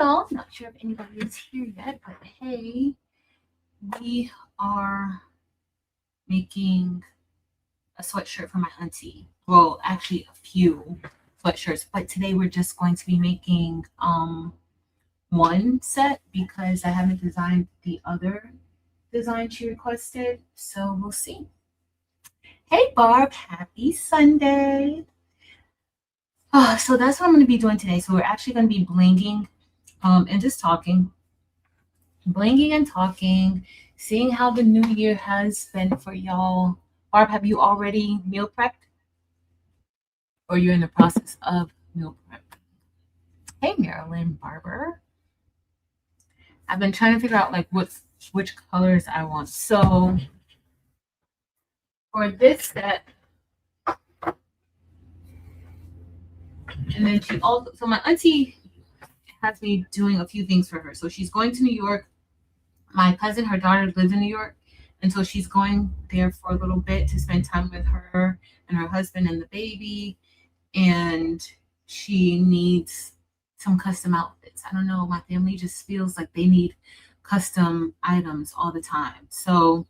y'all. Not sure if anybody is here yet, but hey, we are making a sweatshirt for my auntie. Well, actually a few sweatshirts, but today we're just going to be making one set because I haven't designed the other design she requested. So we'll see. Hey Barb, happy Sunday. So that's what I'm going to be doing today. So we're actually going to be blinging and just talking, blinging and talking, seeing how the new year has been for y'all. Barb, have you already meal prepped? Or you're in the process of meal prep? Hey Marilyn Barber. I've been trying to figure out like which colors I want. So for this set, and then she also, so my auntie has me doing a few things for her. So she's going to New York. My cousin, her daughter lives in New York. And so she's going there for a little bit to spend time with her and her husband and the baby. And she needs some custom outfits. I don't know. My family just feels like they need custom items all the time. So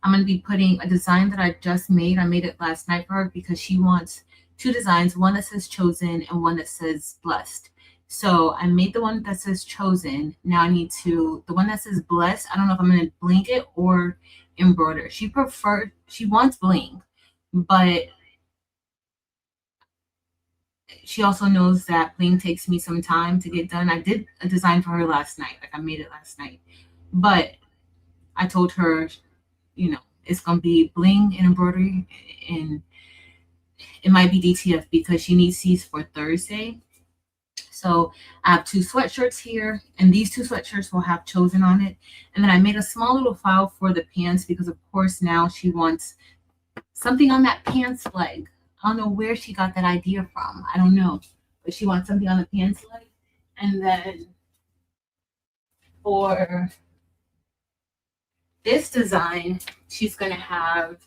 I'm going to be putting a design that I just made. I made it last night for her because she wants two designs, one that says chosen and one that says blessed. So I made the one that says chosen. Now I need to, the one that says blessed, I don't know if I'm going to bling it or embroider. She wants bling, but she also knows that bling takes me some time to get done. I did a design for her last night. Like I made it last night, but I told her, it's going to be bling and embroidery, and it might be DTF because she needs these for Thursday. So I have two sweatshirts here, and these two sweatshirts will have chosen on it. And then I made a small little file for the pants because, of course, now she wants something on that pants leg. I don't know where she got that idea from. I don't know. But she wants something on the pants leg. And then for this design, she's going to have,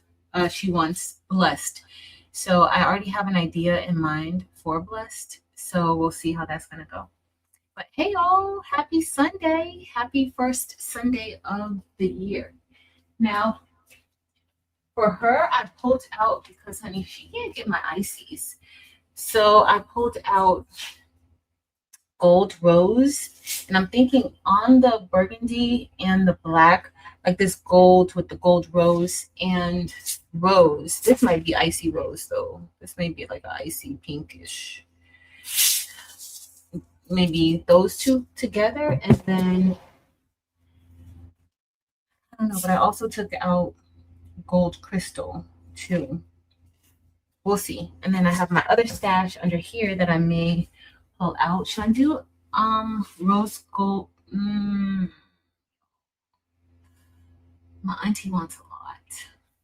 she wants blessed. So I already have an idea in mind for blessed. So we'll see how that's going to go. But hey, y'all, happy Sunday. Happy first Sunday of the year. Now, for her, I pulled out, because, honey, she can't get my ices. So I pulled out gold rose. And I'm thinking on the burgundy and the black, like this gold with the gold rose and rose. This might be icy rose, though. This may be like an icy pinkish. Maybe those two together. And then, I don't know, but I also took out gold crystal too. We'll see. And then I have my other stash under here that I may pull out. Should I do rose gold? My auntie wants a lot.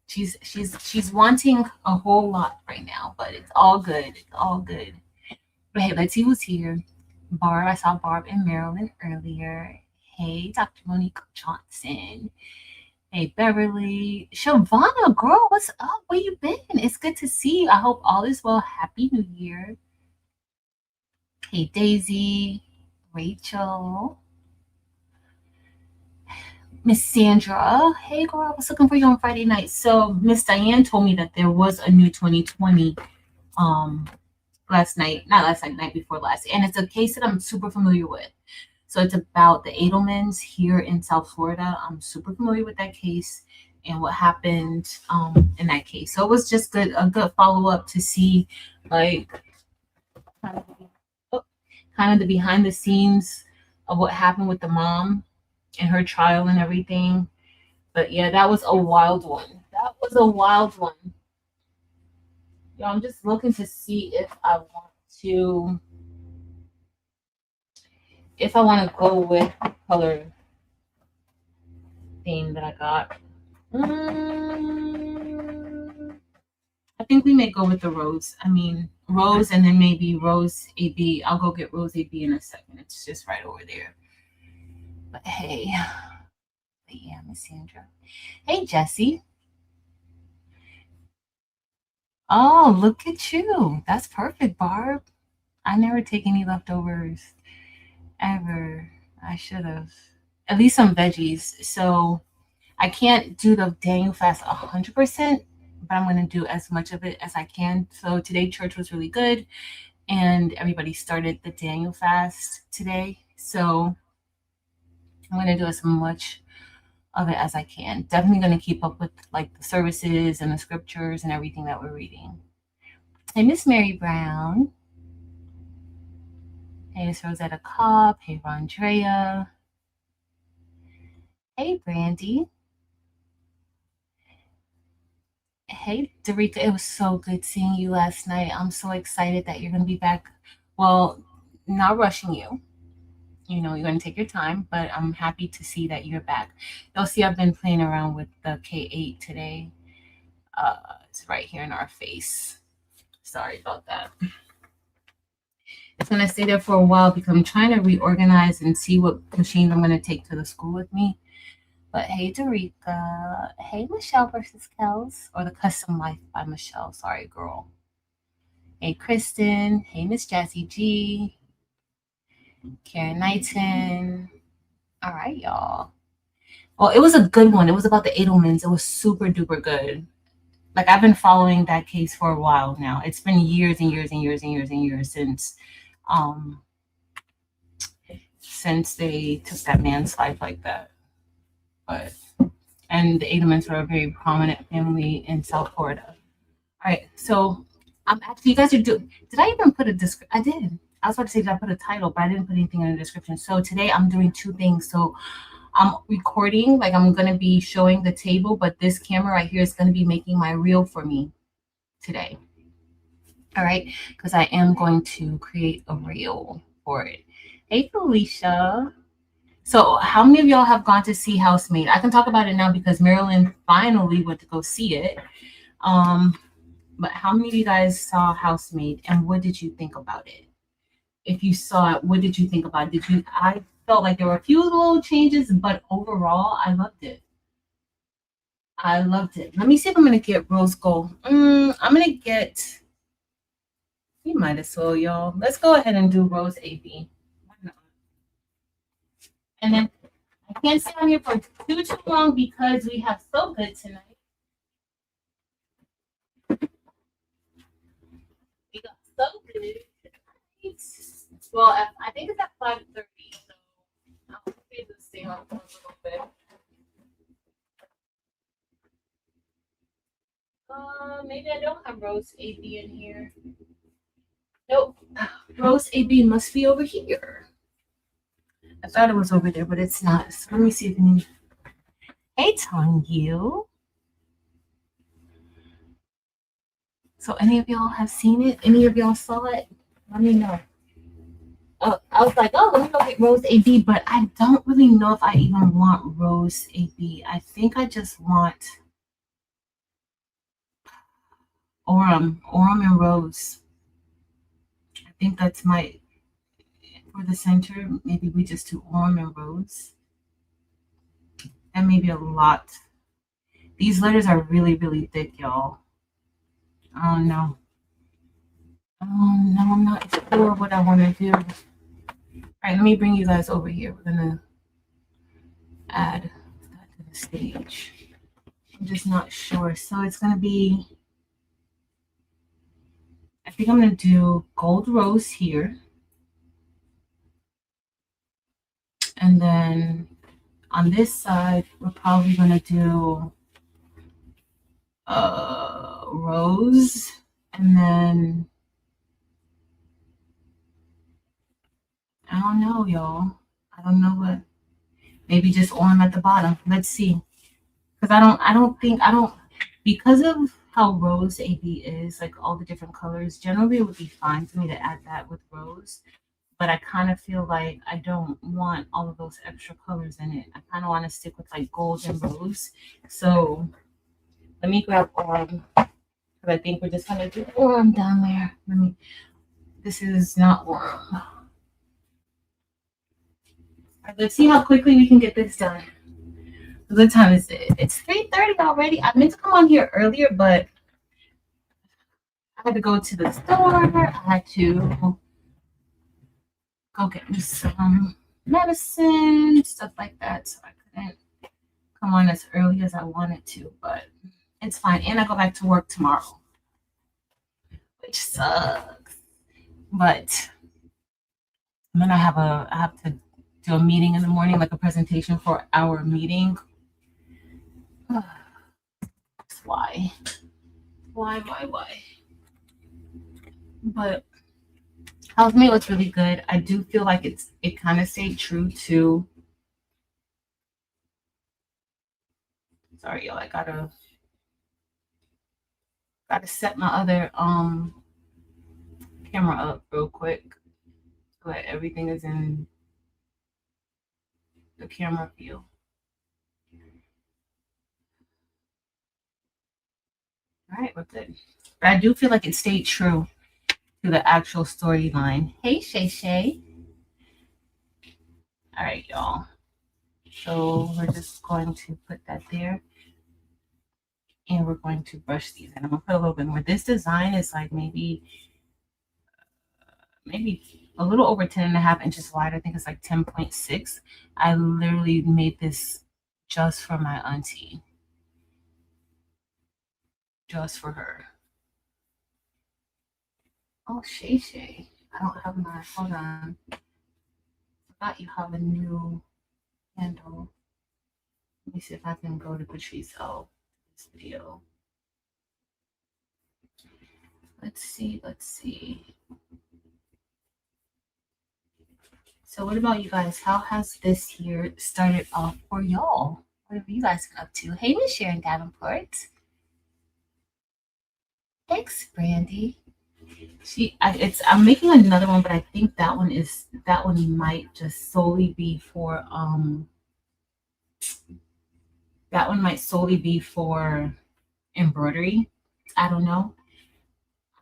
She's wanting a whole lot right now, but it's all good. It's all good. But hey, let's see who's here. Barb, I saw Barb and Marilyn earlier. Hey, Dr. Monique Johnson. Hey, Beverly. Shavana, girl, what's up? Where you been? It's good to see you. I hope all is well. Happy New Year. Hey, Daisy. Rachel. Miss Sandra. Hey, girl, I was looking for you on Friday night. So Miss Diane told me that there was a new 2020 last night. Not last night, night before last. And it's a case that I'm super familiar with. So it's about the Edelmans here in South Florida. I'm super familiar with that case and what happened in that case. So it was just a good follow-up to see like kind of the behind the scenes of what happened with the mom and her trial and everything. But yeah, that was a wild one. That was a wild one. Yo, I'm just looking to see if I want to go with the color theme that I got. I think we may go with the rose. I mean, rose and then maybe rose AB. I'll go get rose AB in a second. It's just right over there. But hey, yeah, Miss Sandra. Hey, Jessie. Oh, look at you. That's perfect, Barb. I never take any leftovers. Ever. I should have. At least some veggies. So I can't do the Daniel fast 100%, but I'm going to do as much of it as I can. So today church was really good and everybody started the Daniel fast today. So I'm going to do as much of it as I can. Definitely going to keep up with like the services and the scriptures and everything that we're reading. Hey, Miss Mary Brown. Hey, Miss Rosetta Cobb. Hey, Rondrea. Hey, Brandy. Hey, Darika. It was so good seeing you last night. I'm so excited that you're going to be back. Well, not rushing you. You know, you're going to take your time, but I'm happy to see that you're back. You'll see I've been playing around with the K8 today. It's right here in our face. Sorry about that. It's going to stay there for a while because I'm trying to reorganize and see what machines I'm going to take to the school with me. But hey, Darika. Hey, Michelle versus Kels. Or the Custom Life by Michelle. Sorry, girl. Hey, Kristen. Hey, Miss Jazzy G. Karen Knighton. All right, y'all. Well, it was a good one. It was about the Edelmans. It was super duper good. Like I've been following that case for a while now. It's been years and years and years and years and years since they took that man's life like that. But and the Edelmans were a very prominent family in South Florida. All right, so I'm actually you guys are doing. Did I even put a description? I did. I was about to say did I put a title, but I didn't put anything in the description. So today I'm doing two things. So I'm recording, like I'm gonna be showing the table, but this camera right here is gonna be making my reel for me today. All right, because I am going to create a reel for it. Hey, Felicia. So, how many of y'all have gone to see Housemaid? I can talk about it now because Marilyn finally went to go see it. But how many of you guys saw Housemaid and what did you think about it? If you saw it, what did you think about it? Did you? I felt like there were a few little changes, but overall, I loved it. I loved it. Let me see if I'm gonna get rose gold. I'm gonna get. You might as well, y'all. Let's go ahead and do rose AB. Why not? And then I can't stay on here for too long because we have so good tonight. We got so good tonight. Well, I think it's at 5:30, so I'll be able to stay on for a little bit. Maybe I don't have Rose AB in here. Nope. Rose AB must be over here. I thought it was over there, but it's not. So let me see if any. Hey, Tongyu. So any of y'all have seen it? Any of y'all saw it? Let me know. I was like, oh, let me go get Rose AB, but I don't really know if I even want Rose AB. I think I just want Aurum and Rose. I think that's my, for the center, maybe we just do Aurum and Rose. And maybe a lot. These letters are really, really thick, y'all. I don't know. No, I'm not sure what I want to do. All right, let me bring you guys over here. We're going to add that to the stage. I'm just not sure. So it's going to be, I think I'm going to do gold rose here. And then on this side, we're probably going to do rose. And then, I don't know, y'all. I don't know what. Maybe just Aurum at the bottom. Let's see. Because I don't, because of how rose AB is, like all the different colors, generally it would be fine for me to add that with rose. But I kind of feel like I don't want all of those extra colors in it. I kind of want to stick with like gold and rose. So let me grab Aurum. Because I think we're just going to do Aurum down there. This is not Aurum. Right, let's see how quickly we can get this done. What time is it? It's 3:30 already. I meant to come on here earlier, but I had to go to the store. I had to go get me some medicine, stuff like that. So I couldn't come on as early as I wanted to, but it's fine. And I go back to work tomorrow, which sucks. But then I have to do a meeting in the morning, like a presentation for our meeting. That's why. Why? But House Mate looks really good. I do feel like it kind of stayed true to. Sorry, y'all. I gotta set my other camera up real quick so that everything is in the camera view. All right, we're good. But I do feel like it stayed true to the actual storyline. Hey, Shay Shay. All right, y'all. So we're just going to put that there. And we're going to brush these. And I'm going to put a little bit more. This design is like maybe a little over 10.5 inches wide. I think it's like 10.6. I literally made this just for my auntie. Just for her. Oh, Shay Shay. I don't have my, hold on. Forgot you have a new handle. Let me see if I can go to Patrice. Oh, this video. Let's see. So what about you guys? How has this year started off for y'all? What have you guys been up to? Hey, Miss Sharon Davenport. Thanks, Brandy. I'm making another one, but I think that one might just solely be for that one might solely be for embroidery. I don't know.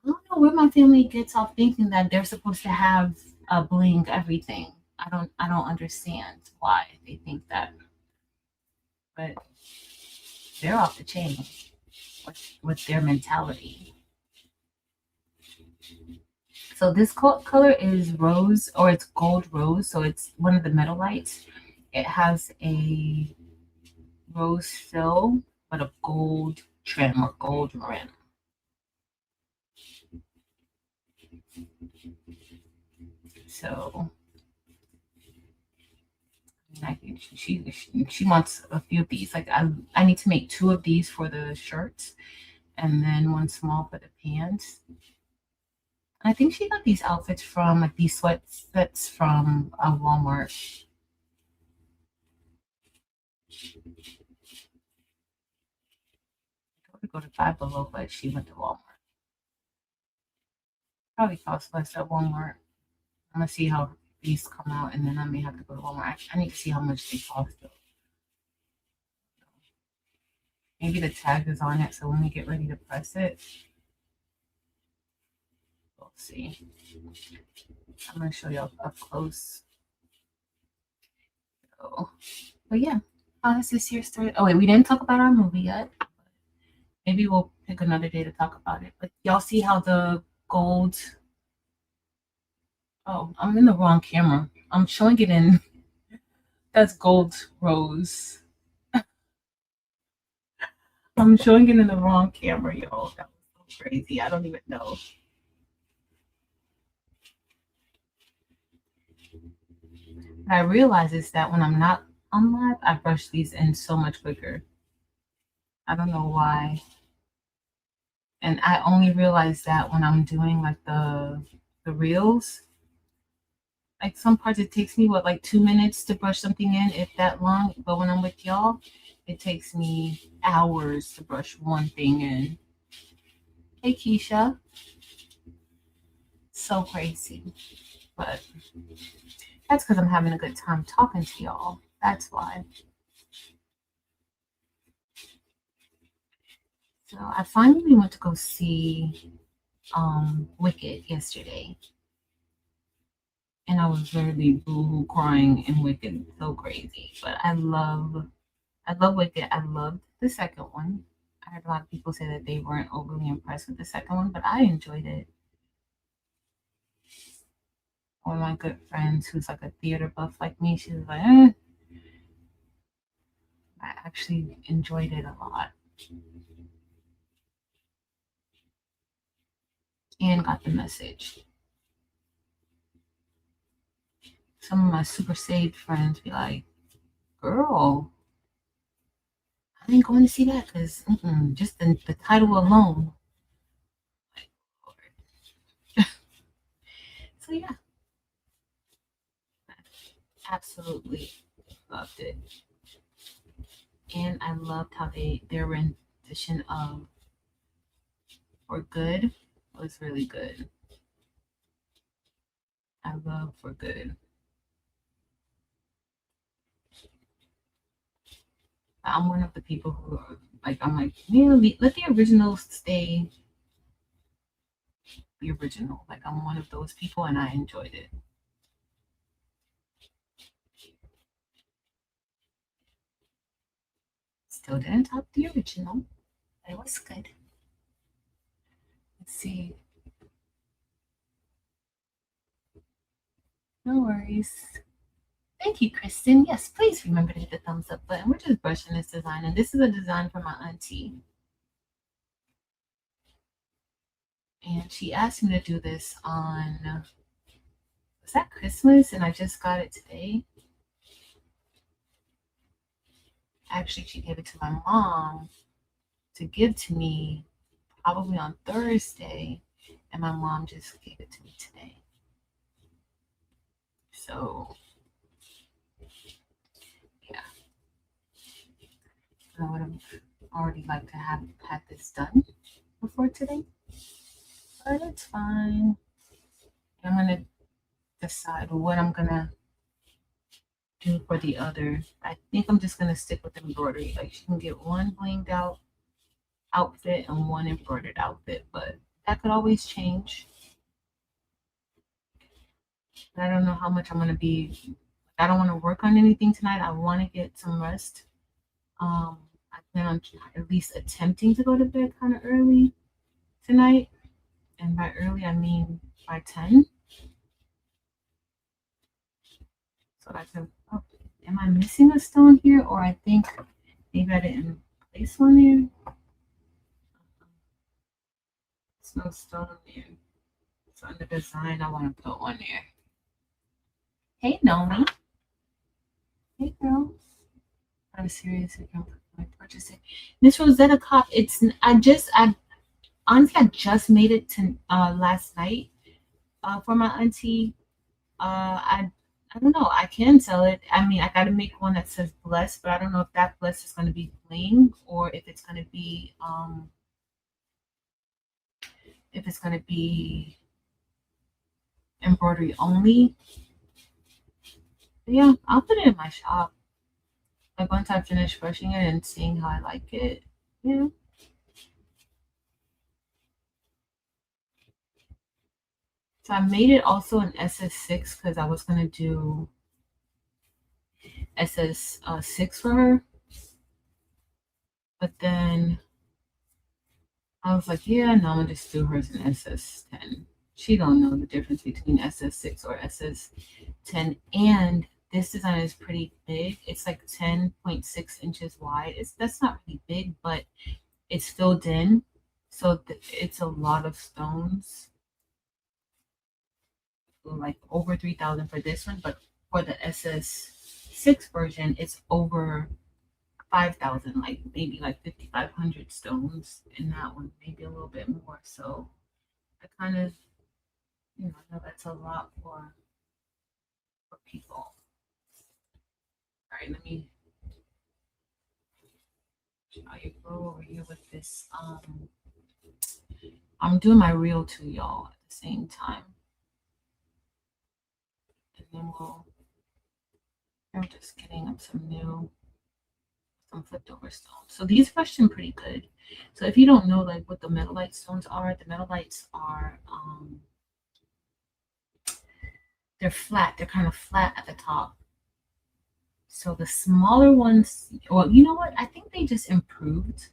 I don't know where my family gets off thinking that they're supposed to have a bling everything. I don't understand why they think that. But they're off the chain with their mentality. So this color is rose, or it's gold rose. So it's one of the metal lights. It has a rose fill, but a gold trim or gold rim. So she wants a few of these. Like I need to make 2 of these for the shirts, and then one small for the pants. I think she got these outfits from like these sweats from Walmart. I would go to Five Below, but she went to Walmart. Probably cost less at Walmart. I'm gonna see how these come out, and then I may have to go to Walmart. I need to see how much they cost though. Maybe the tag is on it, so when we get ready to press it, we'll see. I'm gonna show y'all up close. So, but yeah, how has this year started? Oh wait, we didn't talk about our movie yet. Maybe we'll pick another day to talk about it. But y'all see how the gold. Oh, I'm in the wrong camera. I'm showing it in. That's gold rose. I'm showing it in the wrong camera, y'all. That was so crazy. I don't even know. What I realize is that when I'm not on live, I brush these in so much quicker. I don't know why. And I only realize that when I'm doing like the reels. Like some parts it takes me like 2 minutes to brush something in, if that long. But when I'm with y'all, it takes me hours to brush one thing in. Hey Keisha. So crazy. But that's because I'm having a good time talking to y'all. That's why. So I finally went to go see Wicked yesterday. And I was literally boo-hoo crying in Wicked. So crazy. But I love Wicked. I loved the second one. I heard a lot of people say that they weren't overly impressed with the second one, but I enjoyed it. One of my good friends who's like a theater buff like me, she was like, I actually enjoyed it a lot and got the message. Some of my super saved friends be like, girl, I ain't going to see that because just the title alone. Like, so yeah, I absolutely loved it. And I loved how their rendition of For Good was really good. I love For Good. I'm one of the people who are like, I'm like, let the original stay the original. Like, I'm one of those people and I enjoyed it. Still didn't top the original, but it was good. Let's see. No worries. Thank you, Kristen. Yes, please remember to hit the thumbs up button. We're just brushing this design, and this is a design from my auntie. And she asked me to do this on, was that Christmas? And I just got it today. Actually, she gave it to my mom to give to me probably on Thursday, and my mom just gave it to me today. So, yeah, I would have already liked to have had this done before today, but it's fine. I'm gonna decide what I'm gonna do for the other. I think I'm just gonna stick with embroidery. Like she can get one blinged out outfit and one embroidered outfit, but that could always change. I don't know how much I'm gonna be. I don't want to work on anything tonight. I want to get some rest. I plan on at least attempting to go to bed kind of early tonight, and by early I mean by 10. So I can. Oh, am I missing a stone here, or I think maybe I didn't place one there? There's no stone there. So under design, I want to put one there. Hey, Nomi. Hey, girl. I'm serious. I can't purchase it. This Rosetta cup. I honestly I just made it to last night for my auntie. I don't know. I can sell it. I mean, I got to make one that says bless, but I don't know if that bless is going to be bling or if it's going to be embroidery only. But yeah, I'll put it in my shop. Like once I finish brushing it and seeing how I like it. Yeah. So I made it also in SS6 because I was gonna do SS6 for her, but then I was like, yeah, no, I'm gonna just do hers in SS10. She don't know the difference between SS6 or SS10, and this design is pretty big. It's like 10.6 inches wide. That's not really big, but it's filled in, so it's a lot of stones. Like over 3,000 for this one, but for the SS6 version, it's over 5,000, like maybe like 5,500 stones in that one, maybe a little bit more. So I kind of, know that's a lot for people. All right, let me show you go over here with this. I'm doing my reel too, y'all, at the same time, and then I'm just getting up some flipped over stones. So these question pretty good. So if you don't know like what the metalite stones are, the metalites are they're flat. They're kind of flat at the top. So the smaller ones, well, you know what? I think they just improved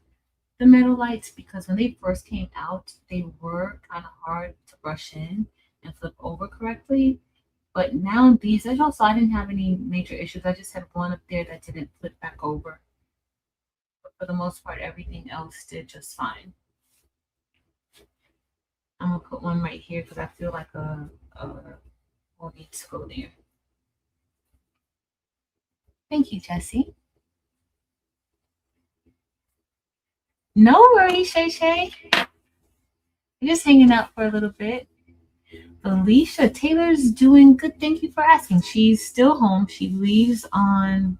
the metalites because when they first came out, they were kind of hard to brush in and flip over correctly. around these edges, so I didn't have any major issues. I just had one up there that didn't flip back over. But for the most part, everything else did just fine. I'm gonna put one right here because I feel like will need to go there. Thank you, Jessie. No worries, Shay Shay. We're just hanging out for a little bit. Alicia Taylor's doing good. Thank you for asking. She's still home. She leaves on.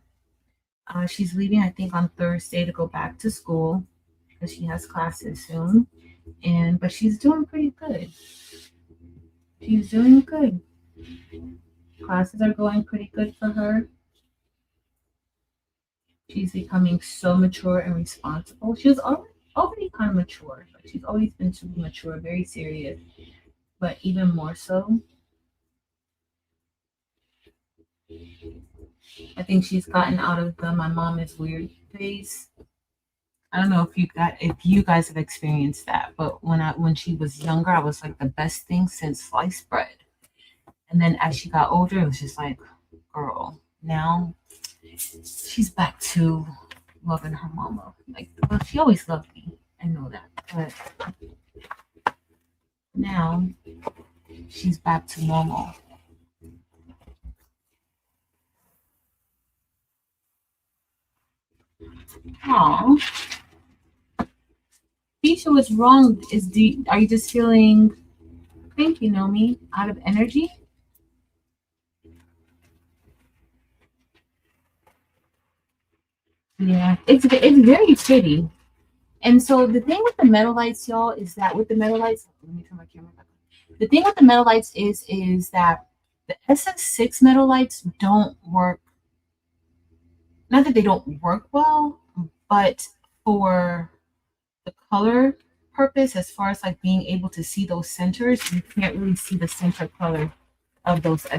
She's leaving, I think, on Thursday to go back to school because she has classes soon. But she's doing pretty good. She's doing good. Classes are going pretty good for her. She's becoming so mature and responsible. She was already kind of mature, but she's always been super mature, very serious, but even more so. I think she's gotten out of the "my mom is weird" phase. I don't know if you guys have experienced that, but when she was younger, I was like the best thing since sliced bread. And then as she got older, it was just like, girl, now she's back to loving her mama. Like, well, she always loved me. I know that. But now she's back to normal. Aw. Keisha, what's wrong? Are you just feeling, thank you, Nomi, out of energy? Yeah, it's very pretty. And so the thing with the metal lights, y'all, is that with the metal lights, let me turn my camera back on. The thing with the metal lights is that the SS6 metal lights don't work. Not that they don't work well, but for the color purpose, as far as like being able to see those centers, you can't really see the center color of those the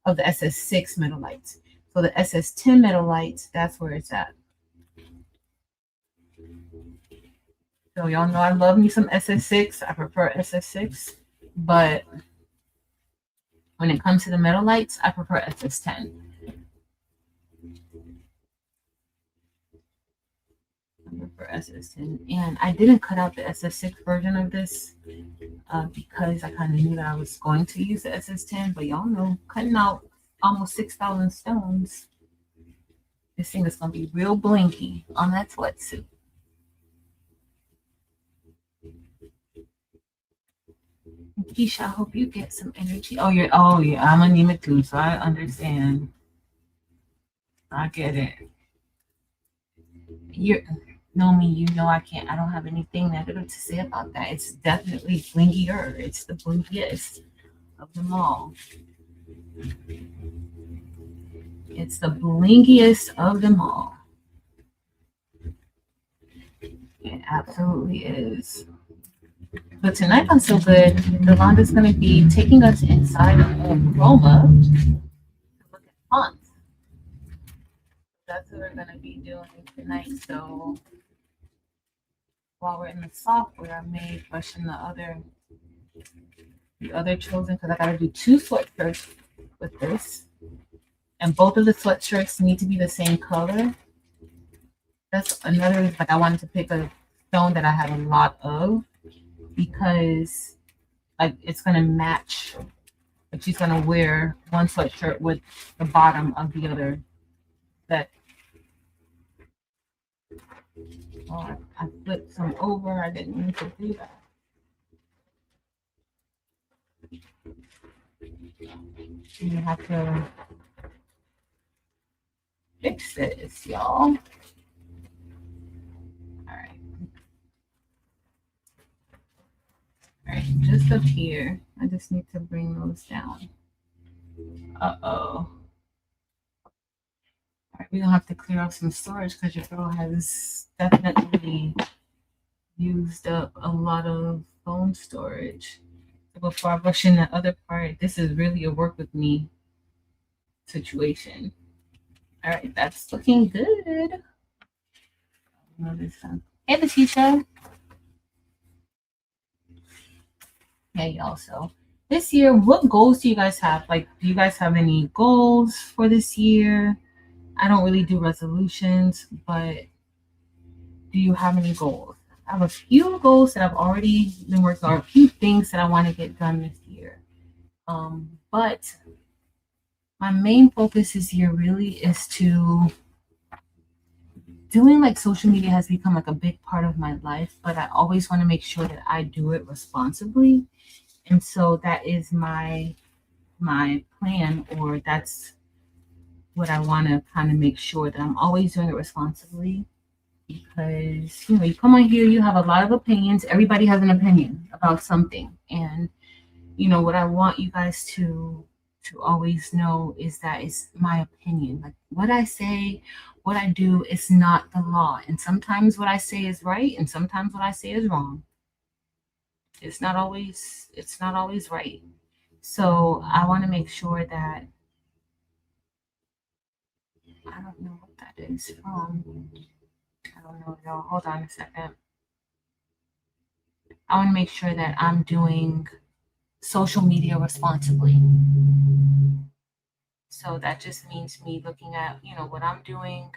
SS6 metal lights. So the SS10 metal lights, that's where it's at. So y'all know I love me some SS6. I prefer SS6, but when it comes to the metal lights, I prefer SS10. For SS10, and I didn't cut out the SS6 version of this because I kind of knew that I was going to use the SS10, but y'all know cutting out almost 6,000 stones, this thing is going to be real blinky on that sweatsuit. Keisha, I hope you get some energy. Oh yeah, I'm anemic too, so I understand. I get it. You know me, you know I don't have anything negative to say about that. It's definitely blingier. It's the blingiest of them all. It's the blingiest of them all. It absolutely is. But tonight on So Good, Yolanda's going to be taking us inside of Roma to look at fonts. That's what we're going to be doing tonight. So while we're in the software, I may question the other chosen because I got to do 2 sweatshirts with this. And both of the sweatshirts need to be the same color. That's another, like I wanted to pick a stone that I have a lot of because like it's gonna match. Like she's gonna wear one sweatshirt with the bottom of the other. That I flipped some over. I didn't mean to do that. You have to fix this, y'all. All right, just up here. I just need to bring those down. Uh-oh. All right, we're gonna have to clear off some storage because your girl has definitely used up a lot of phone storage. So before I rush in the other part, this is really a work with me situation. All right, that's looking good. Hey, Letitia. Hey, y'all. So this year, what goals do you guys have? Like, do you guys have any goals for this year? I don't really do resolutions, but do you have any goals? I have a few goals that I've already been working on, a few things that I want to get done this year. But my main focus this year really is to doing like social media has become like a big part of my life, but I always want to make sure that I do it responsibly. And so that is my plan, or that's what I want to kind of make sure that I'm always doing it responsibly, because you come on here, you have a lot of opinions. Everybody has an opinion about something, and what I want you guys to always know is that it's my opinion. Like what I say, what I do is not the law, and sometimes what I say is right, and sometimes what I say is wrong. It's not always right. So I want to make sure that I don't know what that is from. I don't know, y'all. Hold on a second. I want to make sure that I'm doing social media responsibly. So that just means me looking at, what I'm doing,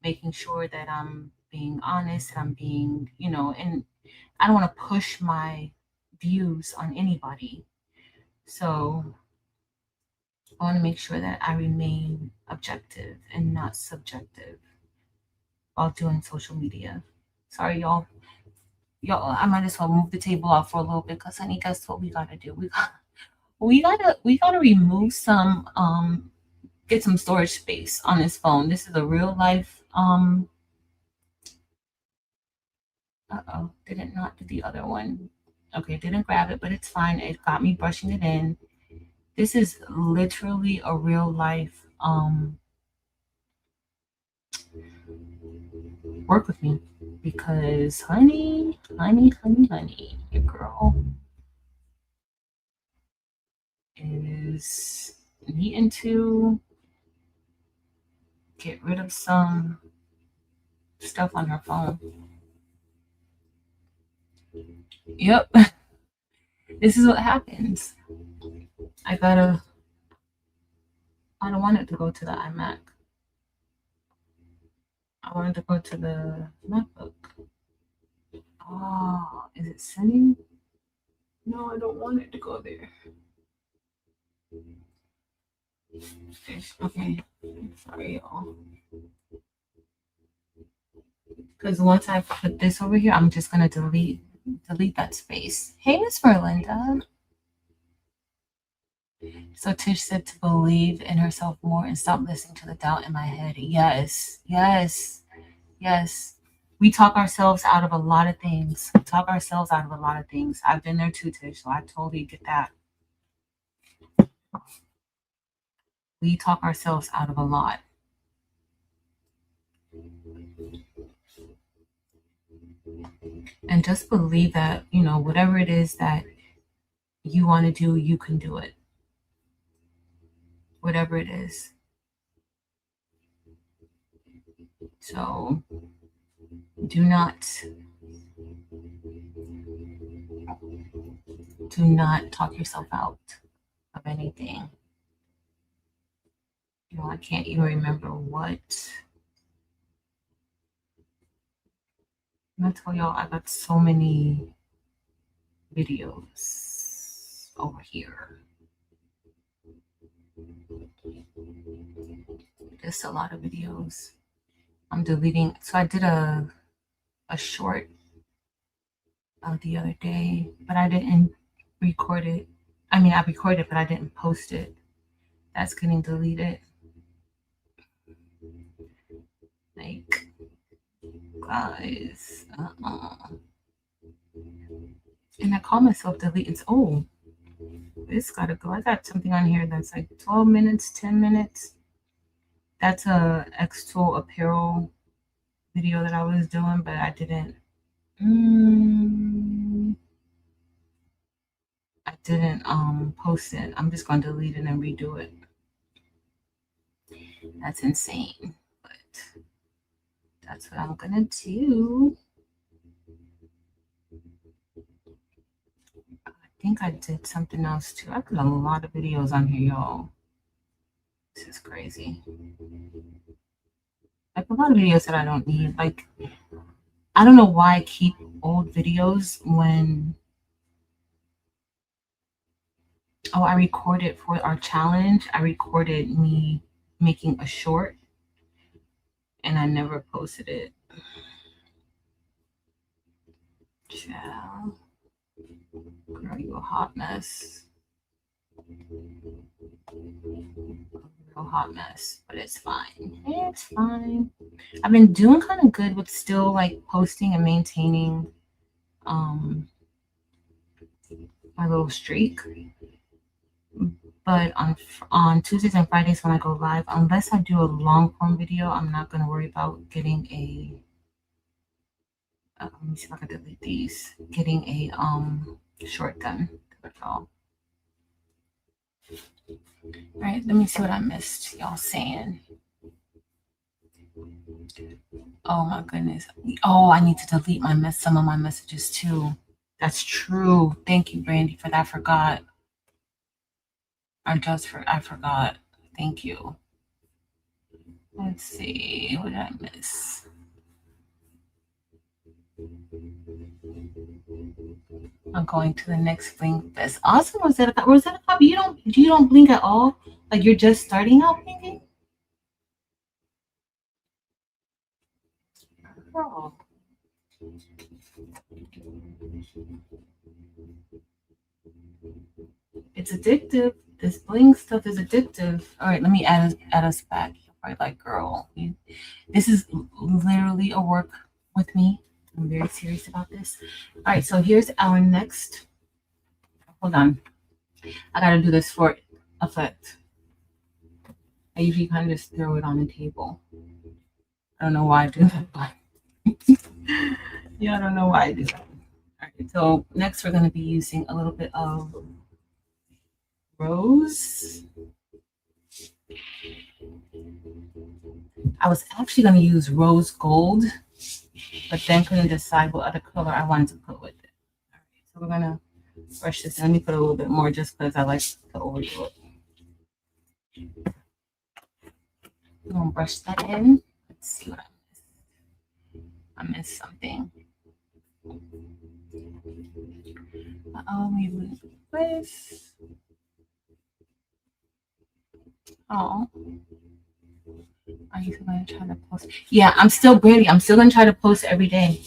making sure that I'm being honest, I'm being, and I don't want to push my views on anybody. So I want to make sure that I remain objective and not subjective while doing social media. Sorry, y'all. Y'all, I might as well move the table off for a little bit because honey, guess what we gotta do? We gotta remove some get some storage space on this phone. This is a real life uh-oh, didn't not do the other one. Okay, didn't grab it, but it's fine. It got me brushing it in. This is literally a real life work with me, because honey, your girl is needing to get rid of some stuff on her phone. Yep, this is what happens. I gotta, I don't want it to go to the iMac. I want it to go to the MacBook. Oh, is it sending? No, I don't want it to go there. Okay, sorry, y'all. Because once I put this over here, I'm just gonna delete that space. Hey, Miss Merlinda. So Tish said to believe in herself more and stop listening to the doubt in my head. Yes, yes, yes. We talk ourselves out of a lot of things. We talk ourselves out of a lot of things. I've been there too, Tish, so I totally get that. We talk ourselves out of a lot. And just believe that, whatever it is that you want to do, you can do it. Whatever it is. So do not talk yourself out of anything. I can't even remember what. I'm gonna tell y'all, I got so many videos over here. Just a lot of videos. I'm deleting. So I did a short the other day, but I didn't record it. I mean, I recorded it, but I didn't post it. That's getting deleted. Like, guys, and I call myself deleting. Oh, this gotta go. I got something on here that's like 12 minutes, 10 minutes. That's a X-Tool apparel video that I was doing, but I didn't. I didn't post it. I'm just gonna delete it and redo it. That's insane, but that's what I'm gonna do. think I did something else too. I put a lot of videos on here, y'all. This is crazy. Like a lot of videos that I don't need. Like, I don't know why I keep old videos when, oh, I recorded for our challenge. I recorded me making a short and I never posted it. Child. Girl, you a hot mess. A hot mess, but it's fine. It's fine. I've been doing kind of good with still like posting and maintaining my little streak. But on Tuesdays and Fridays when I go live, unless I do a long form video, I'm not gonna worry about getting a. Let me see if I can delete these. Getting a short done. That's all. All right, let me see what I missed. Y'all saying. Oh my goodness. Oh, I need to delete some of my messages too. That's true. Thank you, Brandy, for that. I forgot. I forgot. Thank you. Let's see. What did I miss? I'm going to the next Bling Fest. Awesome, Rosetta. Rosetta, you don't blink at all? Like you're just starting out blinking? Oh. It's addictive. This bling stuff is addictive. All right, let me add us back. You're probably like, girl, this is literally a work with me. I'm very serious about this. All right, so here's our next. Hold on. I got to do this for effect. I usually kind of just throw it on the table. I don't know why I do that, but yeah, I don't know why I do that. All right, so next we're going to be using a little bit of rose. I was actually going to use rose gold, but then couldn't decide what other color I wanted to put with it. All right, so we're going to brush this. Let me put a little bit more just because I like to overdo it. I'm going to brush that in. Let's see what I missed. I missed something. Oh, maybe this. Oh. Are you going to try to post? Yeah, I'm still Brandy. I'm still going to try to post every day.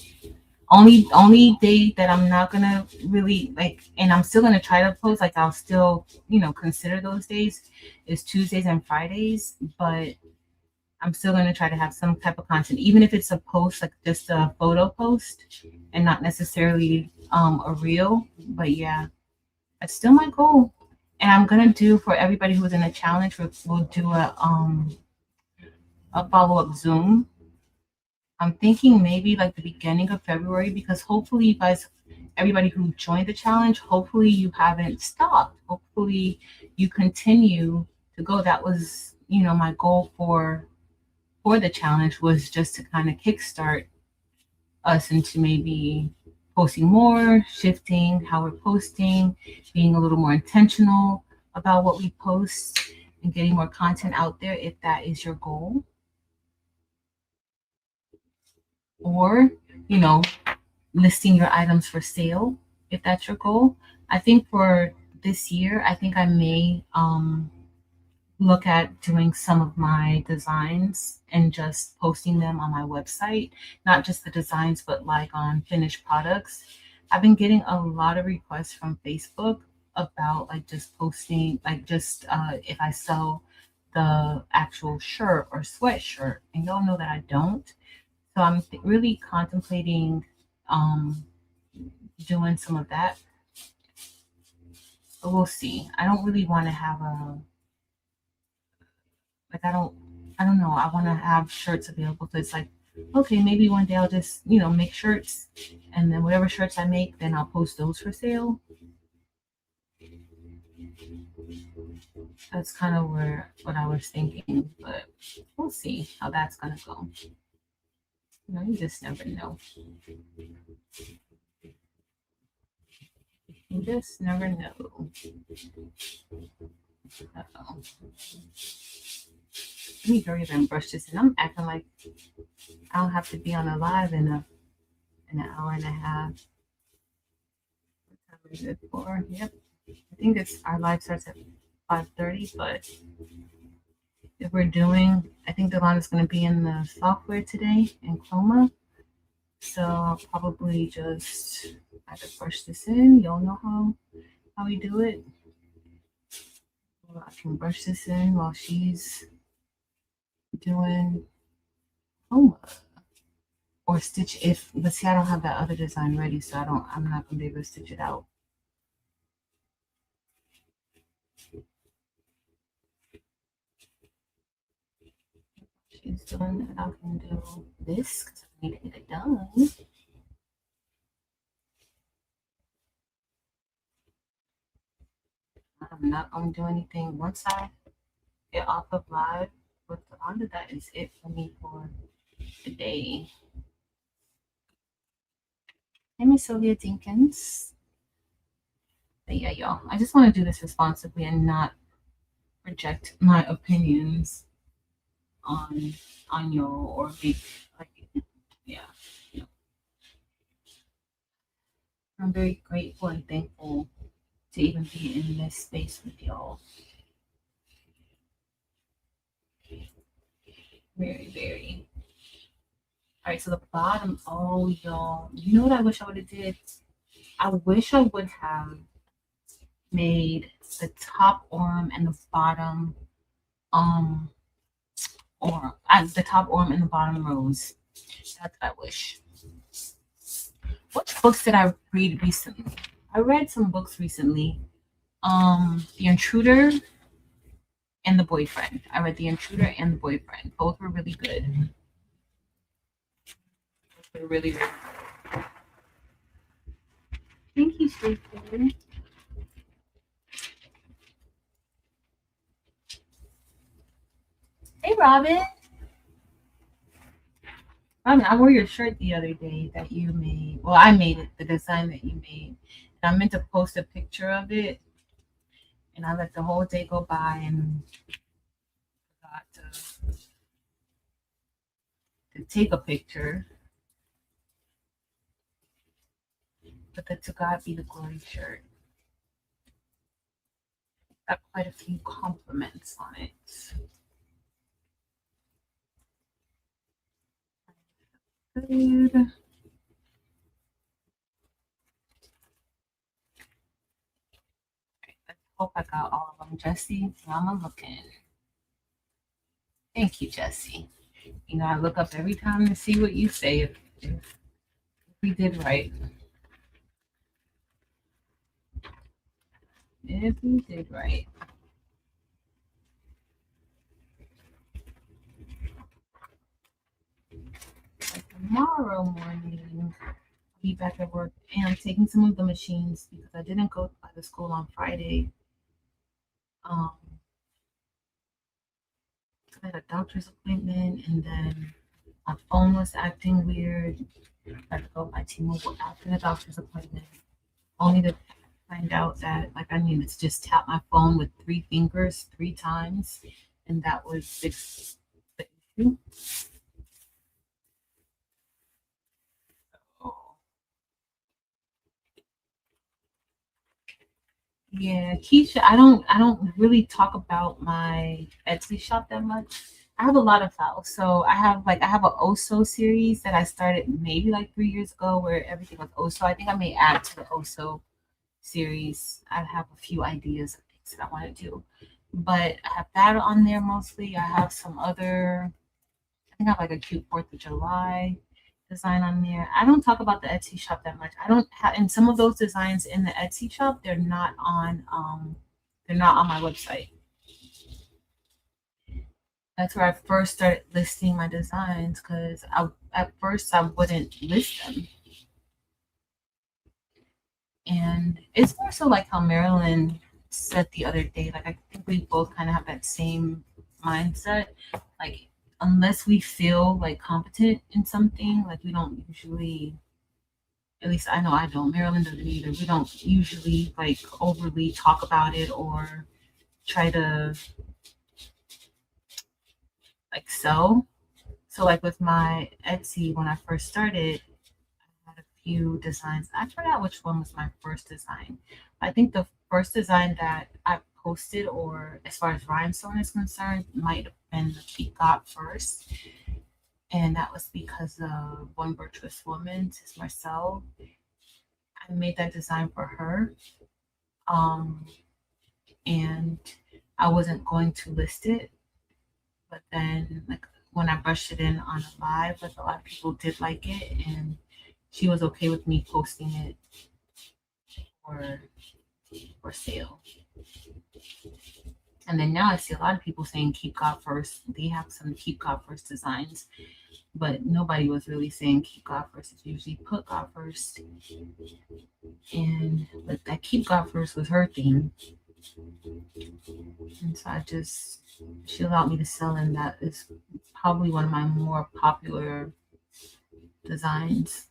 Only day that I'm not going to really like, and I'm still going to try to post, like I'll still, consider those days is Tuesdays and Fridays, but I'm still going to try to have some type of content, even if it's a post, like just a photo post and not necessarily a reel. But yeah, that's still my goal. And I'm going to do for everybody who's in the challenge, we'll do a follow-up Zoom. I'm thinking maybe like the beginning of February, because hopefully you guys, everybody who joined the challenge, hopefully you haven't stopped. Hopefully you continue to go. That was, my goal for the challenge, was just to kind of kickstart us into maybe posting more, shifting how we're posting, being a little more intentional about what we post and getting more content out there if that is your goal. Or, listing your items for sale if that's your goal. I think for this year, I think I may look at doing some of my designs and just posting them on my website, not just the designs, but like on finished products. I've been getting a lot of requests from Facebook about like just posting, like just if I sell the actual shirt or sweatshirt, and y'all know that I don't. So I'm really contemplating doing some of that. But we'll see. I don't really want to have I don't know. I want to have shirts available. So it's like, okay, maybe one day I'll just, make shirts, and then whatever shirts I make, then I'll post those for sale. That's kind of what I was thinking, but we'll see how that's gonna go. You just never know. You just never know. Uh-oh. Let me hurry up and brush this. And I'm acting like I'll have to be on a live in an hour and a half. What time is it for? Yep. I think it's our live starts at 5:30, but if we're doing, I think the line is going to be in the software today in Chroma. So I'll probably just either brush this in. Y'all know how we do it. Or I can brush this in while she's doing homework. Or stitch if, but see, I don't have that other design ready, so I'm not gonna be able to stitch it out. She's doing it, I can do this because I need to get it done. I'm not gonna do anything once I get off of live with the Honda. That is it for me for today. Hey, Miss Sylvia Dinkins. But yeah, y'all, I just want to do this responsibly and not project my opinions on y'all or make like yeah. You know, I'm very grateful and thankful to even be in this space with y'all. Very, very. All right, so the bottom. Oh, y'all. You know what I wish I would have did? I wish I would have made the top arm and the bottom or the top arm and the bottom rows. That's what I wish. Which books did I read recently? I read some books recently. The Intruder and the Boyfriend. I read The Intruder and the Boyfriend. Both were really good. They're really, really good. Thank you, Stacey. Hey, Robin. Robin, I wore your shirt the other day that you made. Well, I made it, the design that you made. And I meant to post a picture of it. And I let the whole day go by and forgot to take a picture. But the To God Be the Glory shirt got quite a few compliments on it. Good. I hope I got all of them. Jesse, Mama looking. Thank you, Jesse. You know, I look up every time to see what you say if we did right. If we did right. Like tomorrow morning, I'll be back at work and I'm taking some of the machines because I didn't go by the school on Friday. Um, I had a doctor's appointment and then my phone was acting weird. I had to go by T-Mobile after the doctor's appointment, only to find out that like I needed to just tap my phone with 3 fingers 3 times, and that would fix the issue. Oh. Yeah, Keisha, I don't really talk about my Etsy shop that much. I have a lot of files. So I have a OSO series that I started maybe like 3 years ago where everything was OSO. I think I may add to the OSO series. I have a few ideas of things that I want to do. But I have that on there mostly. I have some other, I think I have like a cute 4th of July design on there. I don't talk about the Etsy shop that much. I don't have, and some of those designs in the Etsy shop, they're not on my website. That's where I first started listing my designs because at first I wouldn't list them. And it's more so like how Marilyn said the other day. Like I think we both kind of have that same mindset. Like unless we feel like competent in something, like we don't usually At least I know I don't. Marilyn doesn't either. We don't usually like overly talk about it or try to like sell. So like with my Etsy, when I first started, I had a few designs. I forgot which one was my first design. I think the first design that I posted, or as far as rhinestone is concerned, might have been the peacock first. And that was because one virtuous woman, Sis Marcel, I made that design for her. Um, and I wasn't going to list it, but then like when I brushed it in on a live, like a lot of people did like it, and she was okay with me posting it for sale. And then now I see a lot of people saying keep God first. They have some keep God first designs, but nobody was really saying keep God first. It's usually put God first. And but that keep God first was her thing. And so she allowed me to sell, and that is probably one of my more popular designs.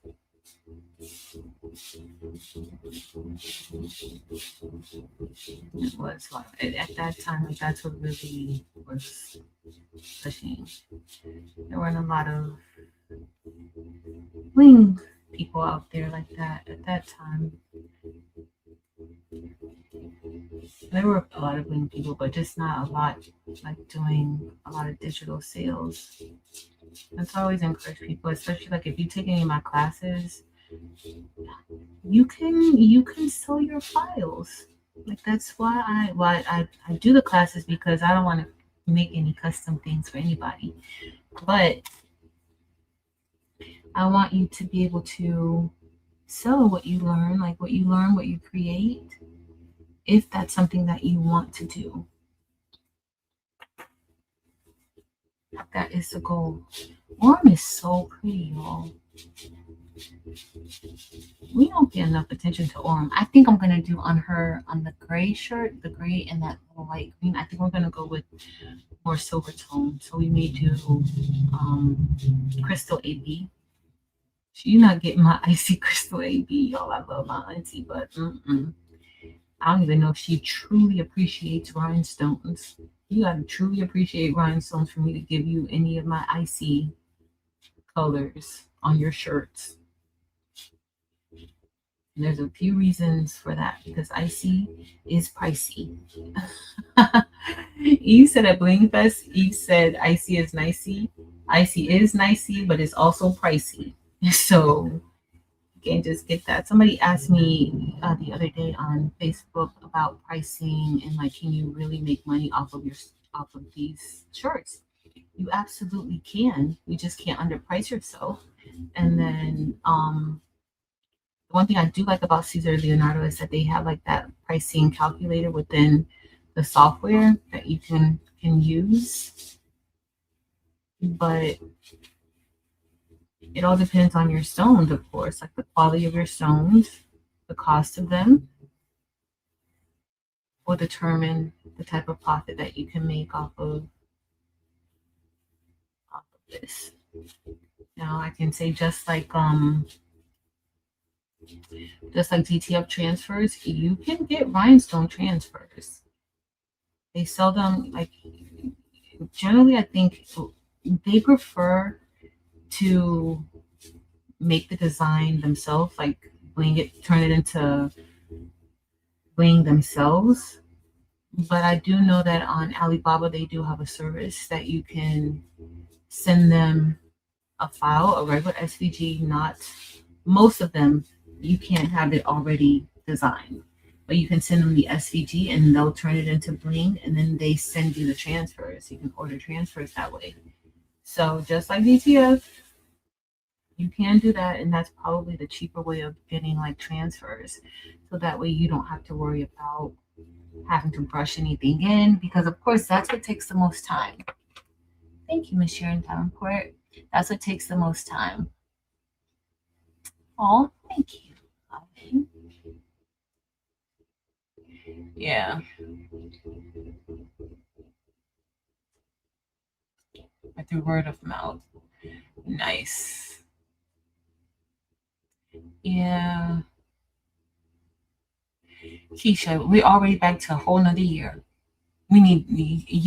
It was like at that time, like that's what really was pushing. There weren't a lot of bling people out there like that at that time. There were a lot of bling people, but just not a lot like doing a lot of digital sales. That's always encourage people, especially like if you take any of my classes, you can sell your files. Like that's why I do the classes, because I don't want to make any custom things for anybody. But I want you to be able to sell what you learn, like what you learn, what you create, if that's something that you want to do. That is the goal. Orm is so pretty, y'all. We don't get enough attention to Orm. I think I'm gonna do on the gray shirt, the gray and that little light green. I think we're gonna go with more silver tone. So we may do crystal AB. You're not getting my icy crystal AB, y'all. I love my auntie, but I don't even know if she truly appreciates rhinestones. You gotta truly appreciate rhinestones for me to give you any of my icy colors on your shirts. And there's a few reasons for that, because icy is pricey. Eve said at Bling Fest, Eve said icy is nicey. Icy is nicey, but it's also pricey. So you can't just get that. Somebody asked me the other day on Facebook about pricing and like, can you really make money off of these shirts? You absolutely can. You just can't underprice yourself. And then the one thing I do like about Caesar Leonardo is that they have like that pricing calculator within the software that you can use. But it all depends on your stones, of course, like the quality of your stones, the cost of them will determine the type of profit that you can make off of this. Now I can say just like DTF transfers, you can get rhinestone transfers. They sell them like generally I think they prefer to make the design themselves, like turn it into bling themselves. But I do know that on Alibaba they do have a service that you can send them a file, a regular SVG, not most of them. You can't have it already designed, but you can send them the SVG and they'll turn it into bling, and then they send you the transfers. You can order transfers that way. So just like DTF, you can do that, and that's probably the cheaper way of getting like transfers. So that way you don't have to worry about having to brush anything in, because of course that's what takes the most time. Thank you, Miss Sharon Davenport. That's what takes the most time. Oh, thank you. Yeah. Through word of mouth. Nice. Yeah. Keisha, we're already back to a whole nother year. You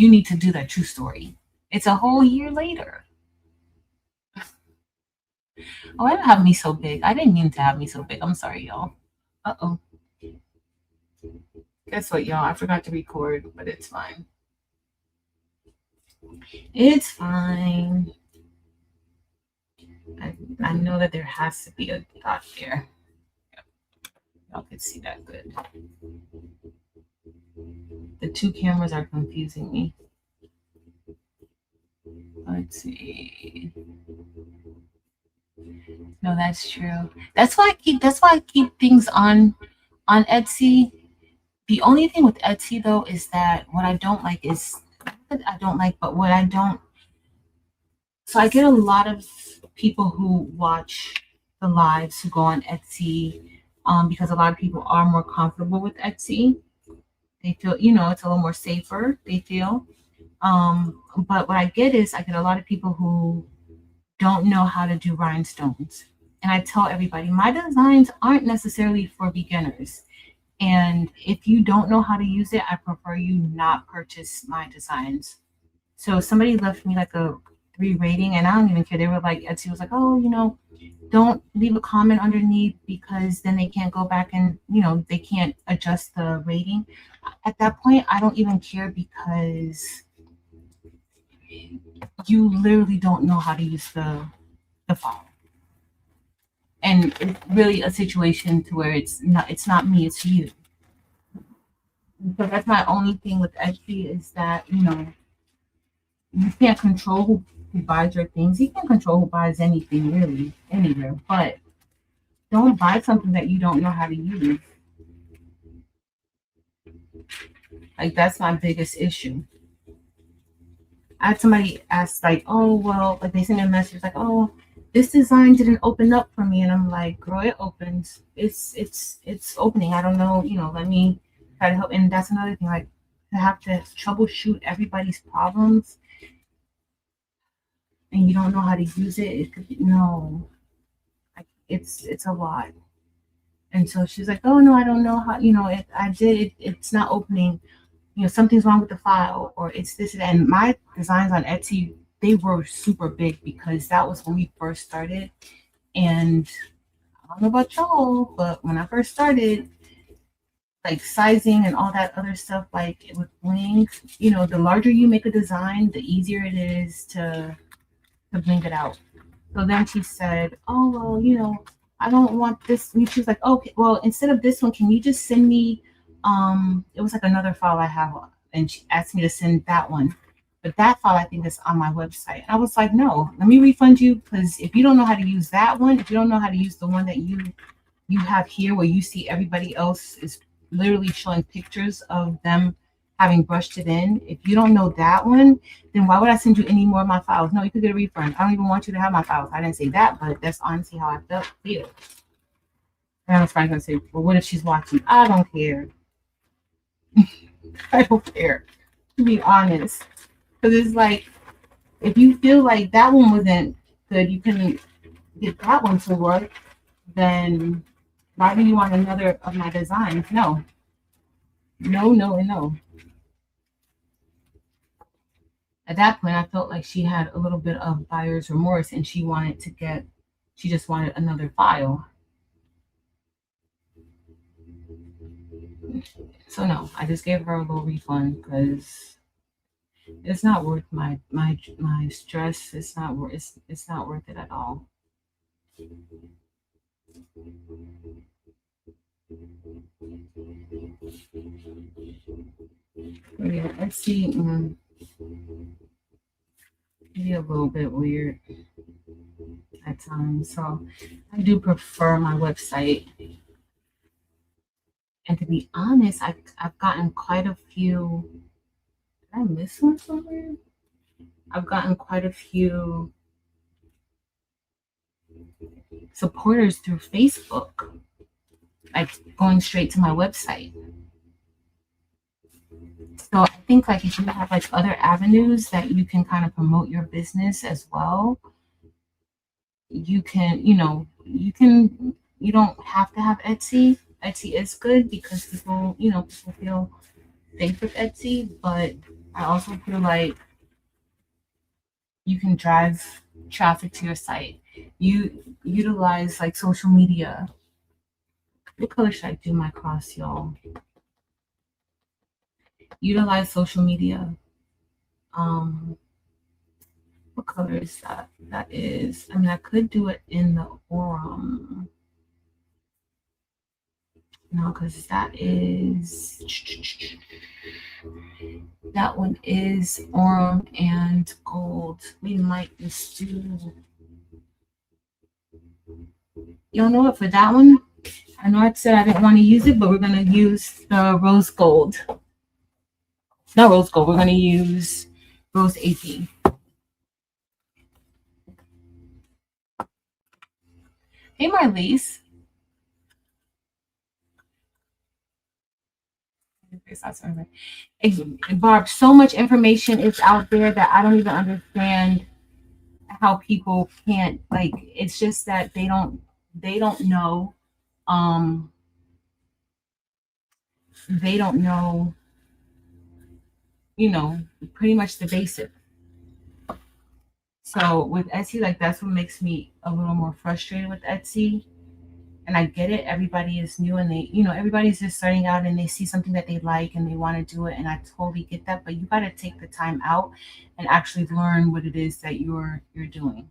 need to do that true story. It's a whole year later. Oh, I don't have me so big. I didn't mean to have me so big. I'm sorry, y'all. Uh-oh. Guess what, y'all? I forgot to record, but it's fine. It's fine. I know that there has to be a dot there. Y'all can see that good. The two cameras are confusing me. Let's see. No, that's true. That's why I keep things on Etsy. The only thing with Etsy though is that what I don't like is I don't like, but what I don't so I get a lot of people who watch the lives who go on Etsy because a lot of people are more comfortable with Etsy. They feel, it's a little more safer, they feel. But what I get is I get a lot of people who don't know how to do rhinestones. And I tell everybody, my designs aren't necessarily for beginners. And if you don't know how to use it, I prefer you not purchase my designs. So somebody left me like a 3 rating, and I don't even care. They were like, Etsy was like, oh, don't leave a comment underneath because then they can't go back and, they can't adjust the rating. At that point, I don't even care because you literally don't know how to use the file. And it's really a situation to where it's not me, it's you. So that's my only thing with Etsy is that, you can't control who buys your things. You can't control who buys anything really anywhere. But don't buy something that you don't know how to use. Like that's my biggest issue. I had somebody ask like, oh well, like they sent me a message like, oh, this design didn't open up for me, and I'm like, girl, it opens. It's opening. I don't know, let me try to help. And that's another thing, like to have to troubleshoot everybody's problems and you don't know how to use it. It could be, no, like it's a lot. And so she's like, oh no, I don't know how, I did it, it's not opening, something's wrong with the file, or it's this and that. And my designs on Etsy, they were super big because that was when we first started. And I don't know about y'all, but when I first started, like sizing and all that other stuff, like with Bling, the larger you make a design, the easier it is to bling it out. So then she said, oh, well, I don't want this. And she was like, okay, well, instead of this one, can you just send me, it was like another file I have. And she asked me to send that one. But that file, I think, is on my website. And I was like, no, let me refund you. Because if you don't know how to use that one, if you don't know how to use the one that you have here where you see everybody else is literally showing pictures of them having brushed it in. If you don't know that one, then why would I send you any more of my files? No, you could get a refund. I don't even want you to have my files. I didn't say that, but that's honestly how I feel. And I was probably gonna say, well, what if she's watching? I don't care. I don't care. To be honest, because it's like if you feel like that one wasn't good, you couldn't get that one to work. Then why do you want another of my designs? No, no, no, and no. At that point, I felt like she had a little bit of buyer's remorse and she just wanted another file. So no, I just gave her a little refund because it's not worth my stress. It's not worth it at all. Yeah, let's see. Maybe a little bit weird at times. So I do prefer my website. And to be honest, I've gotten quite a few. Did I miss one somewhere? I've gotten quite a few supporters through Facebook, like going straight to my website. So I think like if you have like other avenues that you can kind of promote your business as well, you can don't have to have Etsy. Etsy is good because people, people feel safe with Etsy, but I also feel like you can drive traffic to your site. You utilize like social media. What color should I do my cross, y'all? Utilize social media. Um, what color is that? That is, I mean, I could do it in the Aurum. No, because that one is Aurum and gold. We might just do, you know what, for that one, I know I said I didn't want to use it, but we're going to use the rose gold. Not rose gold, we're going to use rose AP. Hey, Marlies. Barb, so much information is out there that I don't even understand how people can't, like, it's just that they don't know, um they don't know, pretty much the basic. So with Etsy, like, that's what makes me a little more frustrated with Etsy. And I get it, everybody is new, and everybody's just starting out, and they see something that they like and they want to do it, and I totally get that. But you got to take the time out and actually learn what it is that you're doing.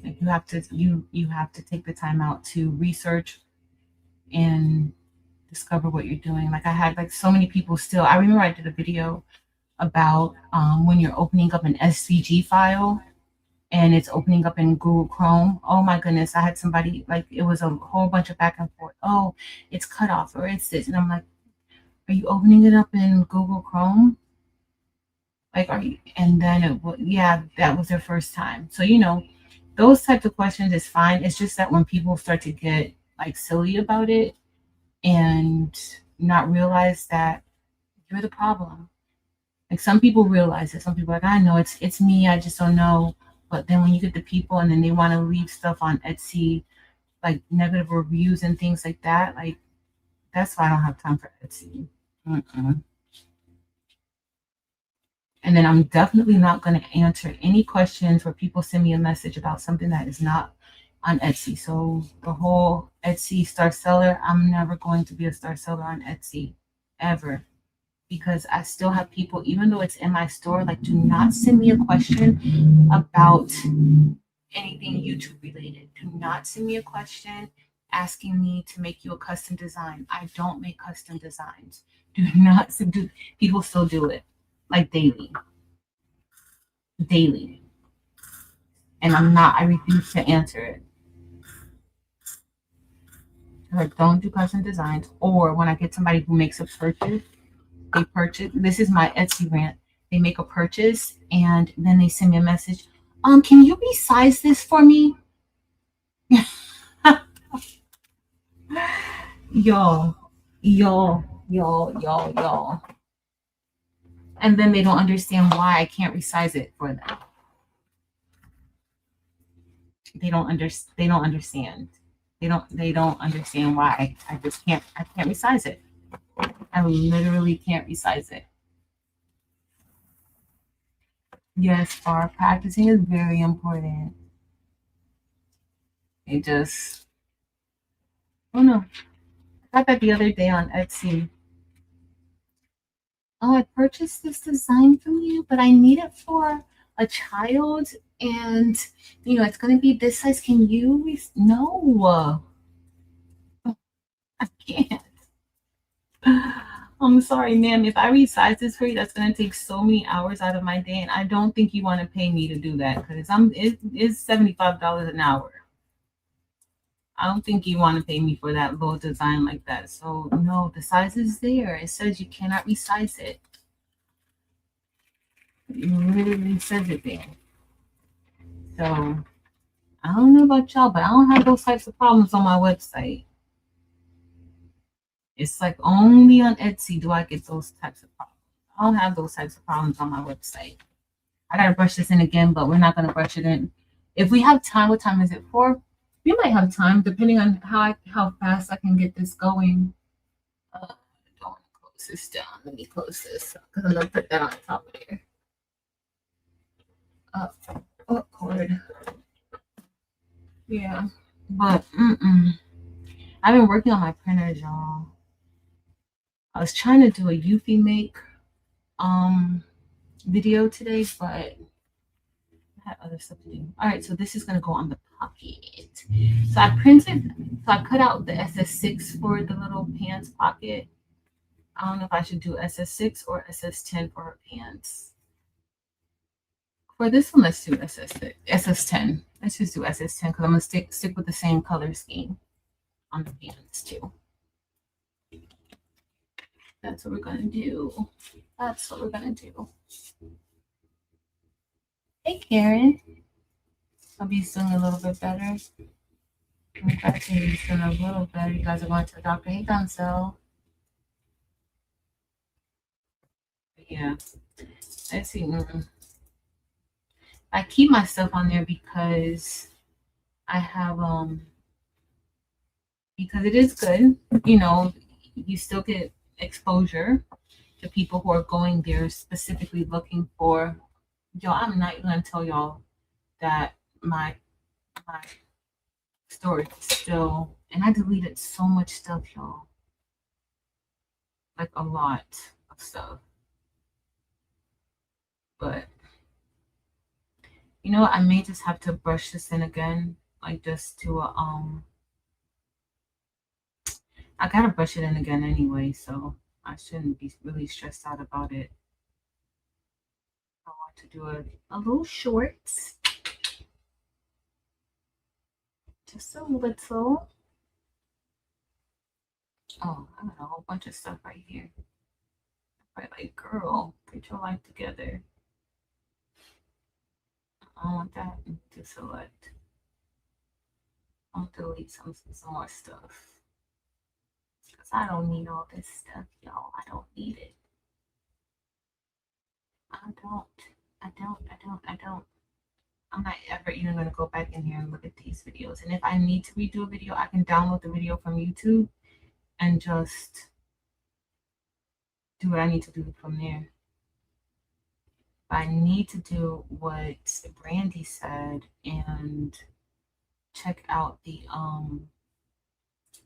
Like, you have to take the time out to research and discover what you're doing. Like, I had like so many people still. I remember I did a video about when you're opening up an SVG file and it's opening up in Google Chrome. Oh my goodness, I had somebody, like, it was a whole bunch of back and forth. Oh, it's cut off or it's this. And I'm like, are you opening it up in Google Chrome? Like, are you? And then yeah, that was their first time. So, those types of questions is fine. It's just that when people start to get like silly about it and not realize that you're the problem. Like, some people realize it. Some people are like, I know it's me. I just don't know. But then when you get the people and then they want to leave stuff on Etsy, like negative reviews and things like that, like, that's why I don't have time for Etsy. Mm-mm. And then I'm definitely not going to answer any questions where people send me a message about something that is not on Etsy. So the whole Etsy star seller, I'm never going to be a star seller on Etsy ever, because I still have people, even though it's in my store, like, do not send me a question about anything YouTube related. Do not send me a question asking me to make you a custom design. I don't make custom designs. Do not do. People still do it, like, daily, and I'm not. I refuse to answer it. Like, don't do custom designs. Or when I get somebody who makes a purchase, they purchase. This is my Etsy rant. They make a purchase and then they send me a message. Can you resize this for me? y'all, y'all. And then they don't understand why I can't resize it for them. They don't understand. They don't understand. They don't understand why I just can't. I can't resize it. I literally can't resize it. Yes, bar practicing is very important. It just, oh no. I got that the other day on Etsy. Oh, I purchased this design from you, but I need it for a child, and it's gonna be this size. Can you no, I can't. I'm sorry, ma'am. If I resize this for you, that's gonna take so many hours out of my day, and I don't think you want to pay me to do that, because it's $75 an hour. I don't think you want to pay me for that low design like that. So no, the size is there. It says you cannot resize it. It literally says it there. So I don't know about y'all, but I don't have those types of problems on my website. It's like only on Etsy do I get those types of problems. I don't have those types of problems on my website. I gotta brush this in again, but we're not gonna brush it in. If we have time, what time is it for? We might have time, depending on how fast I can get this going. I don't want to close this down. Let me close this because I'm gonna put that on top of there. Oh, cord. Yeah, but I've been working on my printers, y'all. I was trying to do a Eufy make video today, but I had other stuff to do. All right, so this is gonna go on the pocket. So I printed, so I cut out the SS6 for the little pants pocket. I don't know if I should do SS6 or SS10 for her pants. For this one, let's do SS6, SS10. Let's just do SS10 because I'm gonna stick with the same color scheme on the pants too. That's what we're gonna do. That's what we're gonna do. Hey, Karen. I'll be feeling a little bit better. I'm glad to hear you're feeling a little better. You guys are going to the doctor. Hey, Donzel. Yeah. Let's see. I keep my stuff on there because I have because it is good. You know, you still get exposure to people who are going there specifically looking for. Yo, I'm not even gonna tell y'all that my storage is still, and I deleted so much stuff, y'all. Like a lot of stuff. But you know what? I may just have to brush this in again, like just to I gotta brush it in again anyway, so I shouldn't be really stressed out about it. I want to do a little short, just a little. Oh, I got a whole bunch of stuff right here. Right, like, girl, get your life together. I don't want that to select. I'll delete some more stuff. Because I don't need all this stuff, y'all. I don't need it. I don't. I'm not ever even going to go back in here and look at these videos. And if I need to redo a video, I can download the video from YouTube and just do what I need to do from there. I need to do what Brandy said and check out the all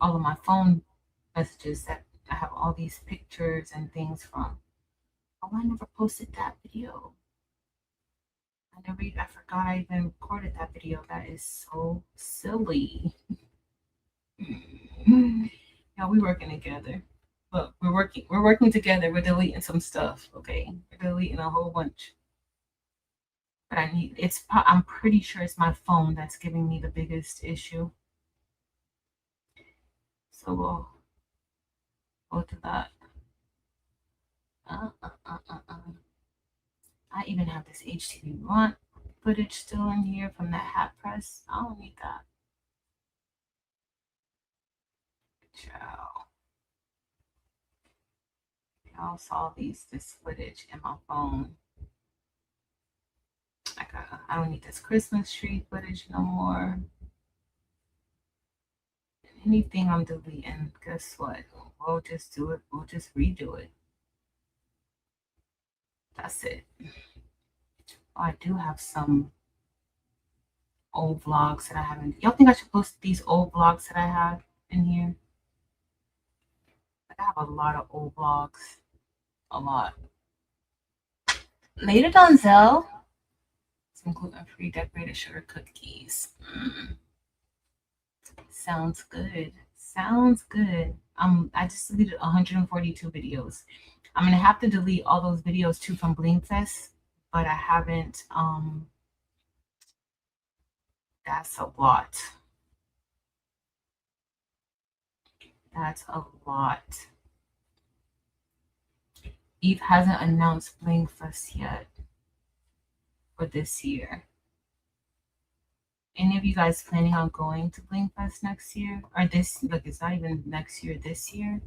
of my phone messages that I have all these pictures and things from. Oh, I never posted that video. I forgot I even recorded that video. That is so silly. Yeah, we working together. But we're working together. We're deleting some stuff, okay? We're deleting a whole bunch. But I'm pretty sure it's my phone that's giving me the biggest issue. So we'll go to that. I even have this HTV1 footage still in here from that hat press. I don't need that. Ciao. Y'all saw this footage in my phone. I don't need this Christmas tree footage no more. Anything I'm deleting, guess what? We'll just do it. We'll just redo it. That's it. Oh, I do have some old vlogs that I haven't. Y'all think I should post these old vlogs that I have in here? I have a lot of old vlogs. A lot. Later, Donzel. Some gluten-free decorated sugar cookies. Sounds good. Sounds good. I just deleted 142 videos. I'm gonna have to delete all those videos too from Bling Fest, but I haven't. That's a lot. That's a lot. Eve hasn't announced Bling Fest yet for this year. Any of you guys planning on going to Bling Fest next year? Or this, look, it's not even next year, this year.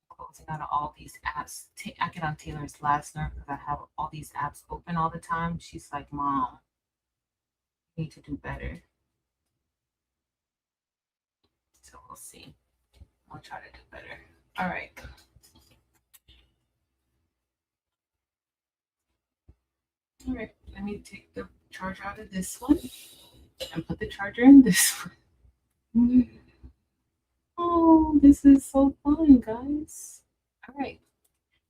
Close closing out of all these apps. I get on Taylor's last nerve because I have all these apps open all the time. She's like, Mom, you need to do better. So we'll see. I'll try to do better. All right. All right. Let me take the charger out of this one and put the charger in this one. Oh, this is so fun, guys. All right.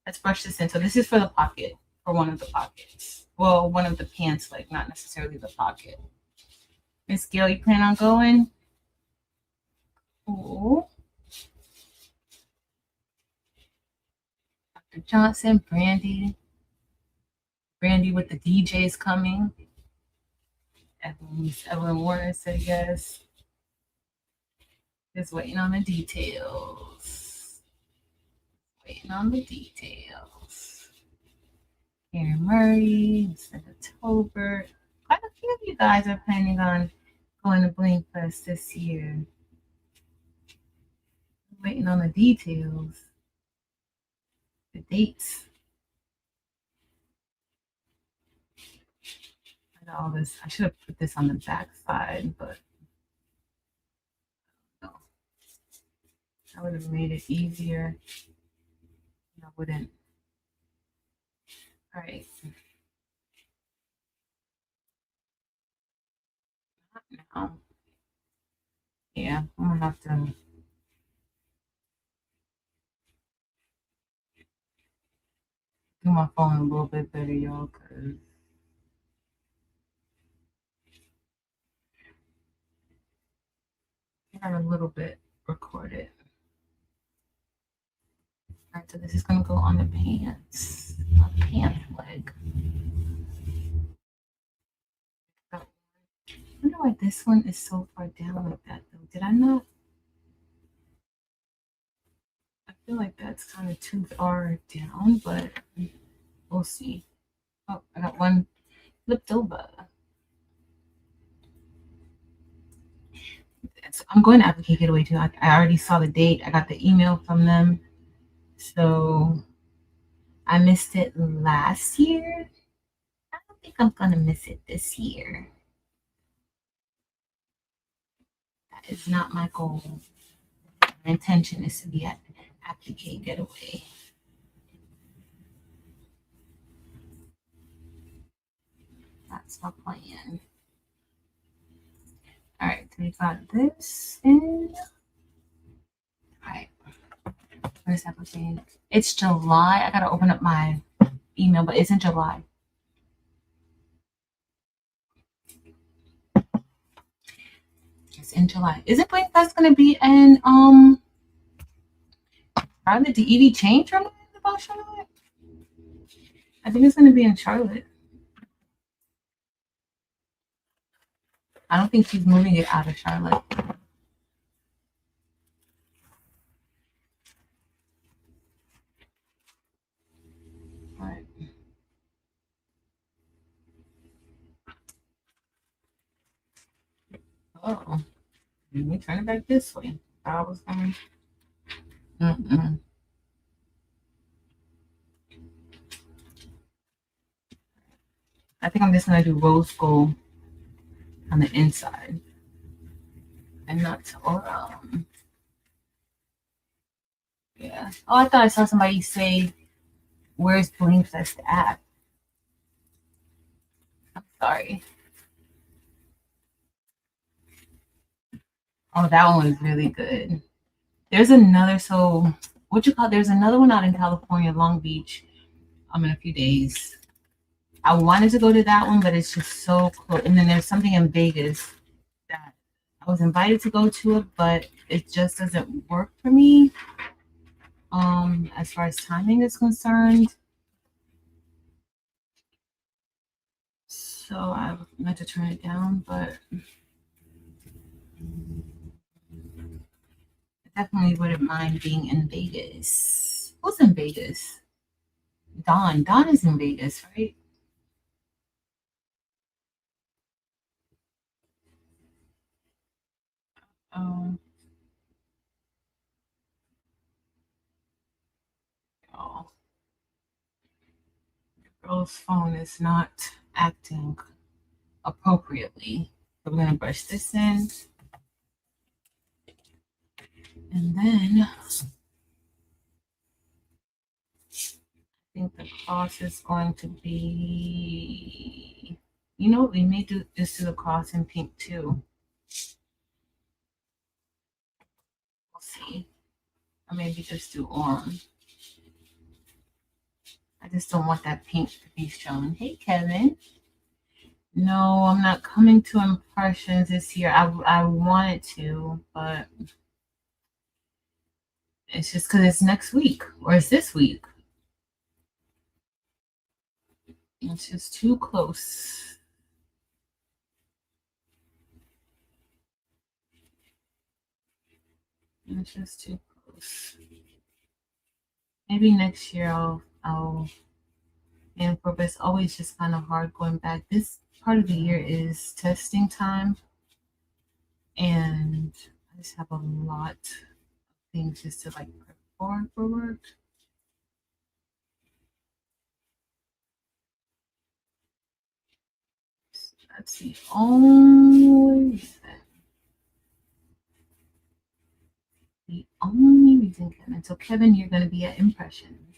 Let's brush this in. So this is for the pocket, for one of the pockets. Well, one of the pants, like not necessarily the pocket. Miss Gail, you plan on going? Oh. Dr. Johnson, Brandy. Brandy with the DJs coming. Evelyn Warner said yes. Just waiting on the details. Waiting on the details. Karen Murray, Sarah Tolbert. Quite a few of you guys are planning on going to Bling Fest this year. Waiting on the details. The dates. I got all this. I should have put this on the back side, but no. I would have made it easier. I wouldn't. All right. Not now. Yeah, I'm gonna have to do my phone a little bit better, y'all, because I have a little bit recorded. All right, so this is gonna go on the pants leg. I wonder why this one is so far down like that, though. Did I not? I feel like that's kind of too far down, but we'll see. Oh, I got one flipped over. So I'm going to Advocate Getaway too. I already saw the date. I got the email from them. So I missed it last year. I don't think I'm going to miss it this year. That is not my goal. My intention is to be at Advocate Getaway. That's my plan. All right, so we got this in. All right. Where's everything? It's July. I gotta open up my email, but it's in July. It's in July. Isn't Bling Fest gonna be in Charlotte? Did Evie change her mind about Charlotte? I think it's gonna be in Charlotte. I don't think she's moving it out of Charlotte. All right. Oh, let me turn it back this way. I was going. I think I'm just gonna do rose gold on the inside, and not yeah. Oh, I thought I saw somebody say, "Where's Bling Fest at?" I'm sorry. Oh, that one was really good. There's another. So what you call? There's another one out in California, Long Beach. In a few days. I wanted to go to that one, but it's just so close. And then there's something in Vegas that I was invited to go to it, but it just doesn't work for me. As far as timing is concerned. So I meant to turn it down, but I definitely wouldn't mind being in Vegas. Who's in Vegas? Dawn. Dawn is in Vegas, right? Um, Girl's phone is not acting appropriately. So we're gonna brush this in, and then I think the cross is going to be. You know, we may do just do the cross in pink too. We'll see, or maybe just do orange. I just don't want that pink to be shown. Hey, Kevin. No, I'm not coming to Impressions this year. I wanted to, but it's just because it's next week or it's this week. It's just too close. It's just too close. Maybe next year I'll aim for, but it's always just kind of hard going back. This part of the year is testing time, and I just have a lot of things just to like prep for work. So that's the only reason. The only reason, Kevin. So Kevin, you're going to be at Impressions.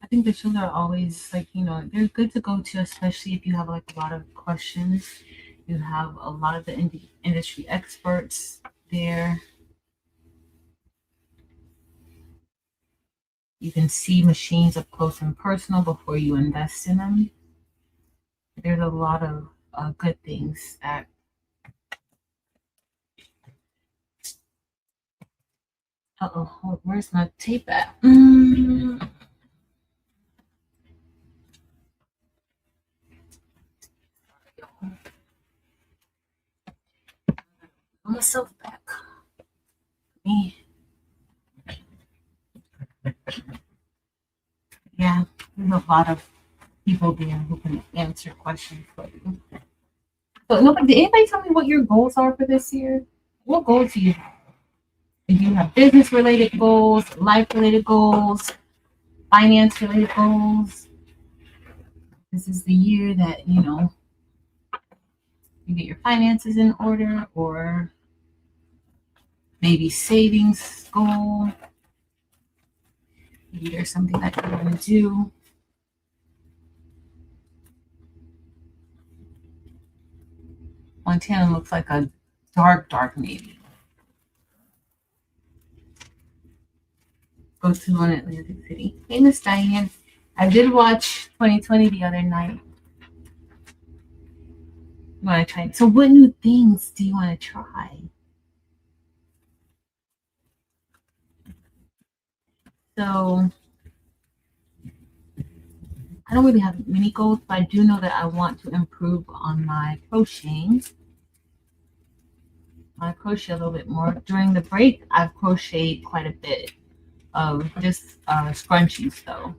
I think the shows are always like, they're good to go to, especially if you have like a lot of questions. You have a lot of the industry experts there. You can see machines up close and personal before you invest in them. There's a lot of good things that. Uh-oh, where's my tape at? Pull myself back. Me. Yeah, there's a lot of people there who can answer questions for you. So, nobody, did anybody tell me what your goals are for this year? What goals do you have? Do you have business related goals, life related goals, finance related goals? This is the year that, you get your finances in order, or maybe savings goal. Maybe there's something that you want to do. Montana looks like a dark navy. Go to one Atlantic City. Hey, Miss Diane. I did watch 2020 the other night. You want to try? So, what new things do you want to try? So, I don't really have many goals, but I do know that I want to improve on my crocheting. I crochet a little bit more. During the break, I've crocheted quite a bit of just scrunchies, though.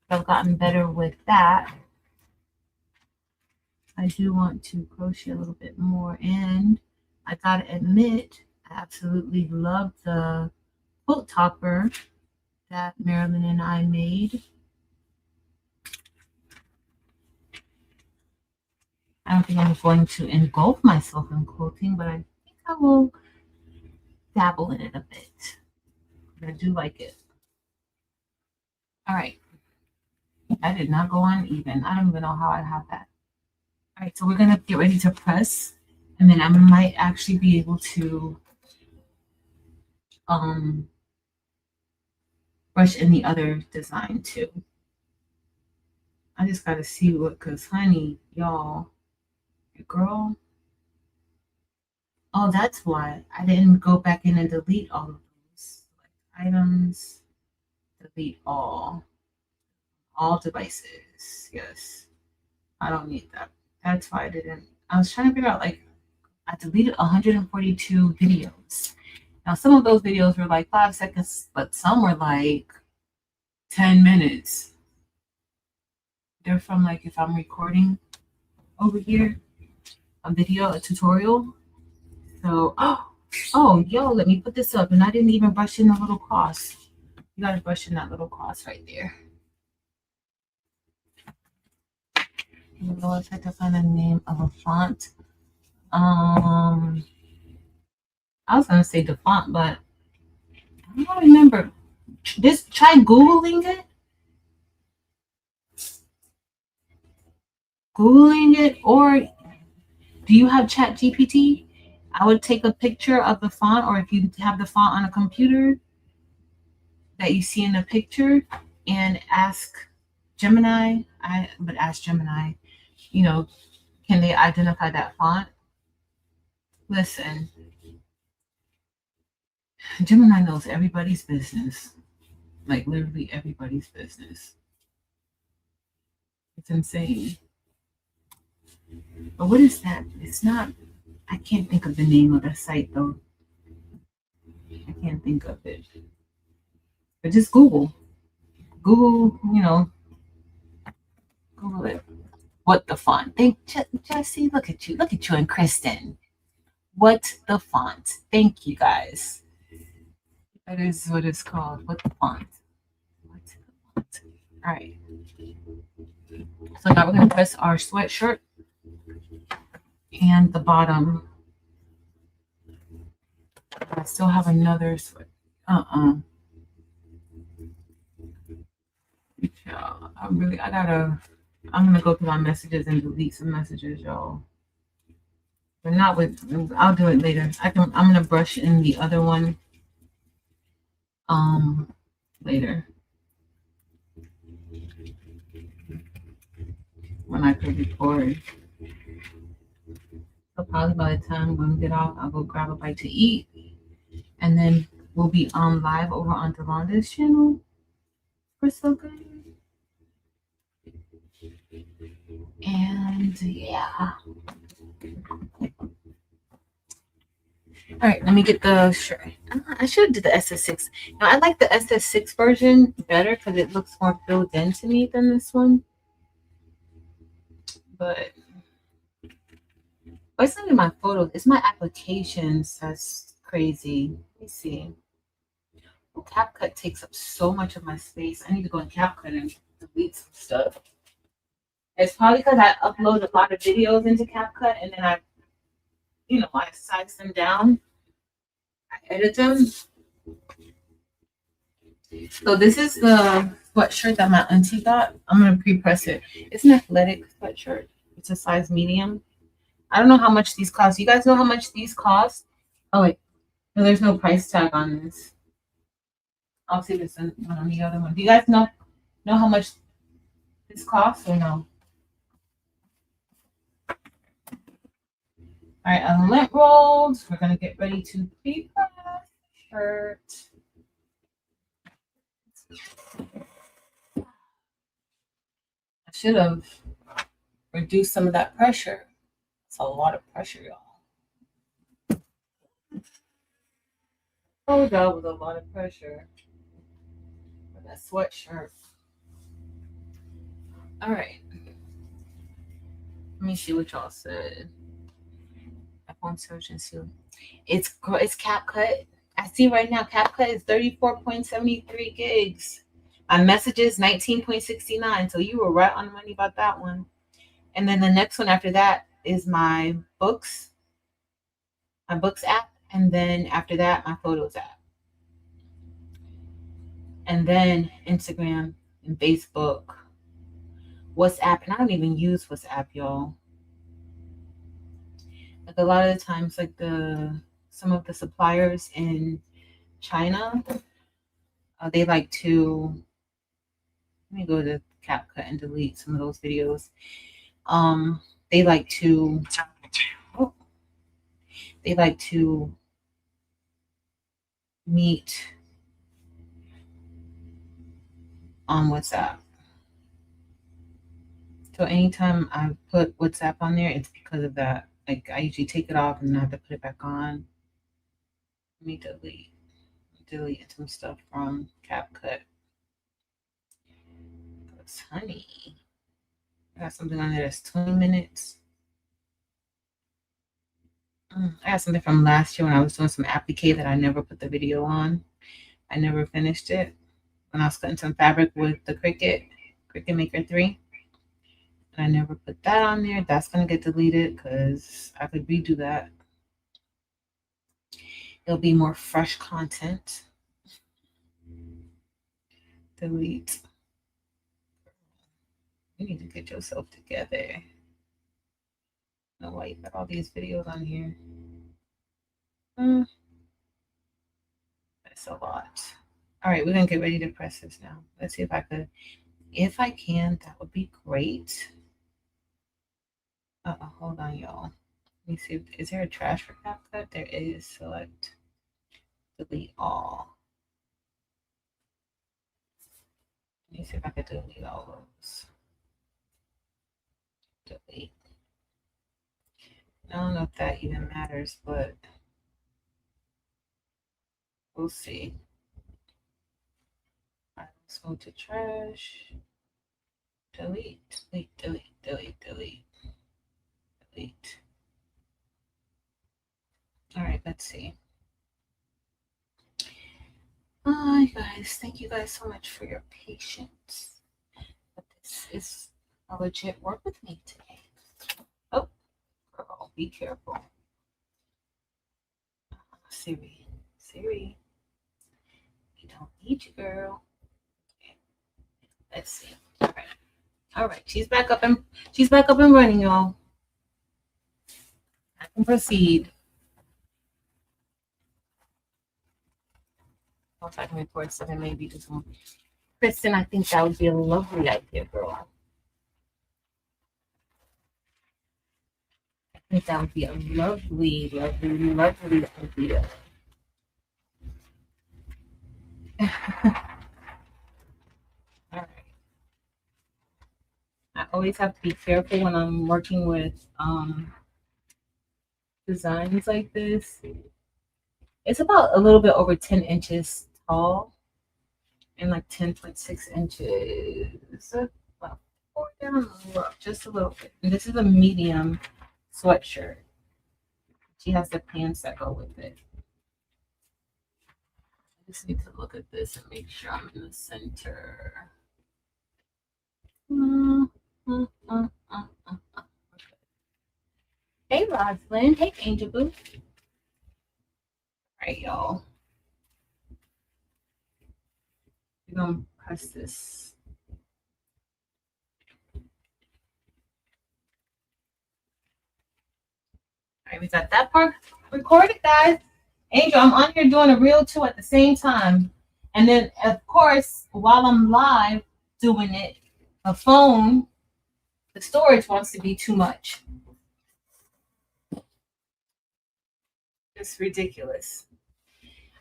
I've gotten better with that. I do want to crochet a little bit more, and I gotta admit, I absolutely love the quilt topper that Marilyn and I made. I don't think I'm going to engulf myself in quilting, but I think I will dabble in it a bit. I do like it. All right. I did not go on even. I don't even know how I have that. All right, so we're gonna get ready to press, and then I might actually be able to brush in the other design too. I just gotta see what, cause honey, y'all, your girl. Oh, that's why I didn't go back in and delete all of those items. Delete all devices. Yes, I don't need that. That's why I didn't. I was trying to figure out, like, I deleted 142 videos. Now, some of those videos were like 5 seconds, but some were like 10 minutes. They're from, like, if I'm recording over here a video, a tutorial, So, oh, yo, let me put this up. And I didn't even brush in the little cross. You gotta brush in that little cross right there. You know, I tried to find the name of a font. I was gonna say the font, but I don't remember. Just try Googling it. Or do you have Chat GPT? I would take a picture of the font, or if you have the font on a computer that you see in the picture, and ask Gemini. I would ask Gemini, you know, can they identify that font? Listen, Gemini knows everybody's business, like literally everybody's business. It's insane. But what is that? It's not, I can't think of the name of the site though. I can't think of it. But just Google, Google it. What the font? Jesse, look at you and Kristen. What the font? Thank you guys. That is what it's called. What the font? What the font? All right. So now we're gonna press our sweatshirt and the bottom. I still have another sweat. I'm gonna go through my messages and delete some messages, y'all. But not with, I'll do it later. I'm gonna brush in the other one later. When I could record. So probably by the time when we get off, I'll go grab a bite to eat. And then we'll be on live over on Delanda's channel for So Good. And yeah. All right, let me get the shirt. I should have did the SS6. Now, I like the SS6 version better because it looks more filled in to me than this one. But it's not in my photos. It's my applications that's crazy. Let me see. Well, CapCut takes up so much of my space. I need to go in CapCut and delete some stuff. It's probably because I upload a lot of videos into CapCut and then I size them down. I edit them. So this is the sweatshirt that my auntie got. I'm gonna pre-press it. It's an athletic sweatshirt. It's a size medium. I don't know how much these cost. You guys know how much these cost? Oh wait, no, there's no price tag on this. I'll see this on the other one. Do you guys know how much this costs or no? All right, on lint rolls, we're gonna get ready to pre-press the shirt. I should have reduced some of that pressure. It's a lot of pressure, y'all. Oh, that was a lot of pressure for that sweatshirt. All right. Let me see what y'all said. F1 search and see. It's CapCut. I see right now CapCut is 34.73 gigs. My messages 19.69. So you were right on the money about that one. And then the next one after that is my books app. And then after that, my photos app. And then Instagram and Facebook, WhatsApp. And I don't even use WhatsApp, y'all. Like a lot of the times, like some of the suppliers in China, they like to, let me go to CapCut and delete some of those videos. They like to meet on WhatsApp. So anytime I put WhatsApp on there, it's because of that. Like I usually take it off and I have to put it back on. Let me delete some stuff from CapCut. Because honey, I got something on there that's 20 minutes. I got something from last year when I was doing some applique that I never put the video on. I never finished it when I was cutting some fabric with the Cricut Maker 3. And I never put that on there. That's going to get deleted because I could redo that. It'll be more fresh content. Delete. You need to get yourself together. I don't know why you got all these videos on here. That's a lot. All right, we're going to get ready to press this now. Let's see if I could. If I can, that would be great. Hold on, y'all. Let me see. Is there a trash for CapCut? There is. Select. Delete all. Let me see if I can delete all those. Delete. I don't know if that even matters, but we'll see. All right, let's go to trash. Delete, delete, delete, delete, delete, delete. All right, let's see. Hi, guys. Thank you guys so much for your patience. But this is a legit work with me today. Oh, girl, be careful. Siri, we don't need you, girl. Okay. Let's see. All right. She's back up and running, y'all. I can proceed. If I can record something, maybe do some. Kristen, I think that would be a lovely idea, girl. I think that would be a lovely, lovely, lovely idea. All right. I always have to be careful when I'm working with designs like this. It's about a little bit over 10 inches tall and like 10.6 inches. About 4 down, just a little bit. And this is a medium sweatshirt. She has the pants that go with it. I just need to look at this and make sure I'm in the center. Hey, Rosalind. Hey, Angel Boo. All right, y'all. We're going to press this. All right, we got that part recorded, guys. Angel, I'm on here doing a reel too at the same time. And then, of course, while I'm live doing it, a phone, the storage wants to be too much. It's ridiculous.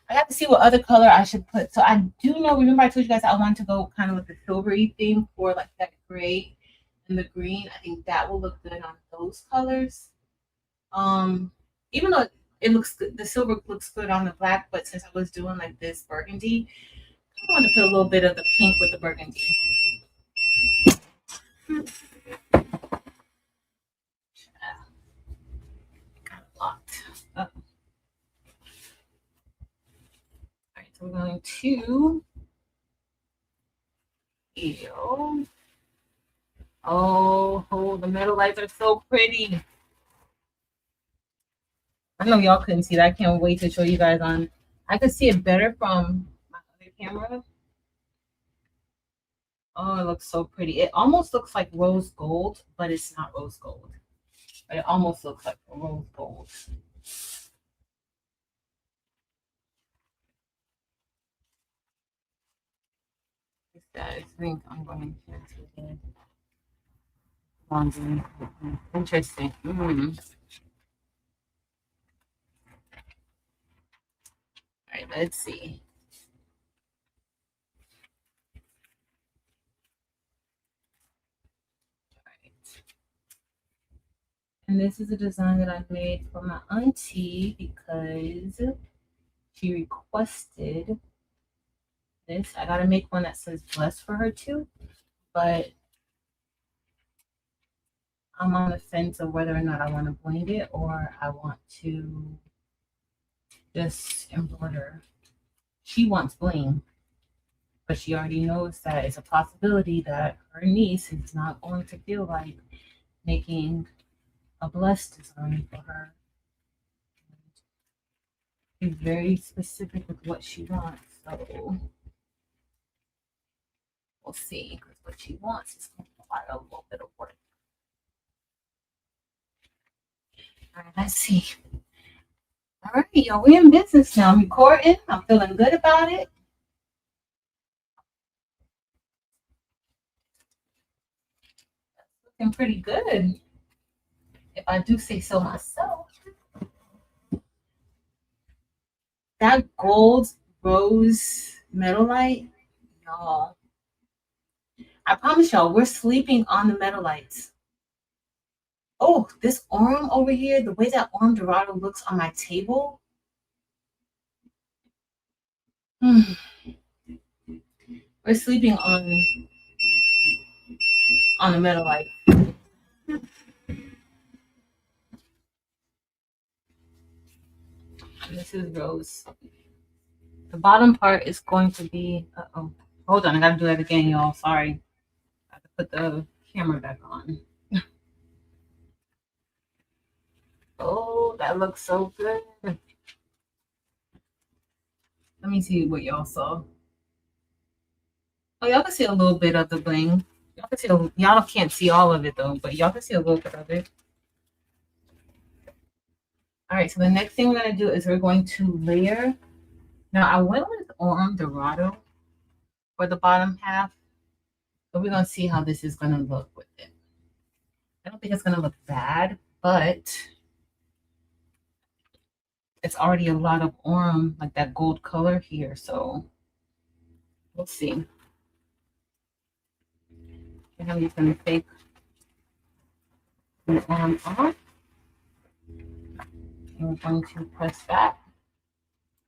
I have to see what other color I should put. So I do know, remember I told you guys I want to go kind of with the silvery theme for like that gray and the green. I think that will look good on those colors. Even though it looks good, the silver looks good on the black, but since I was doing like this burgundy, I want to put a little bit of the pink with the burgundy. Got it locked up. All right, so we're going to heal. Oh, the metal lights are so pretty. I know y'all couldn't see that. I can't wait to show you guys on. I could see it better from my other camera. Oh, it looks so pretty. It almost looks like rose gold, but it's not rose gold. But it almost looks like rose gold. I think I'm going to laundry. Interesting. All right, let's see. All right. And this is a design that I made for my auntie because she requested this. I gotta make one that says blessed for her too, but I'm on the fence of whether or not I want to bling it or I want to just embroider. She wants bling, but she already knows that it's a possibility that her niece is not going to feel like making a blessed design for her. She's very specific with what she wants, so we'll see. Because what she wants is going to require a little bit of work. All right, let's see. All right, y'all, we're in business now. I'm recording. I'm feeling good about it. Looking pretty good, if I do say so myself. That gold rose metal light, y'all. I promise y'all, we're sleeping on the metal lights. Oh, this orm over here, the way that orm dorado looks on my table. We're sleeping on the metal light. This is rose. The bottom part is going to be, hold on, I gotta do that again, y'all. Sorry. I have to put the camera back on. Oh, that looks so good. Let me see what y'all saw. Oh, y'all can see a little bit of the bling. Y'all can see, y'all can't see all of it though, but y'all can see a little bit of it. All right, so the next thing we're gonna do is we're going to layer. Now I went with Orm Dorado for the bottom half, but we're gonna see how this is gonna look with it. I don't think it's gonna look bad, but it's already a lot of Orm, like that gold color here, so we'll see. And I'm just gonna take the Orm off. And we're going to press back.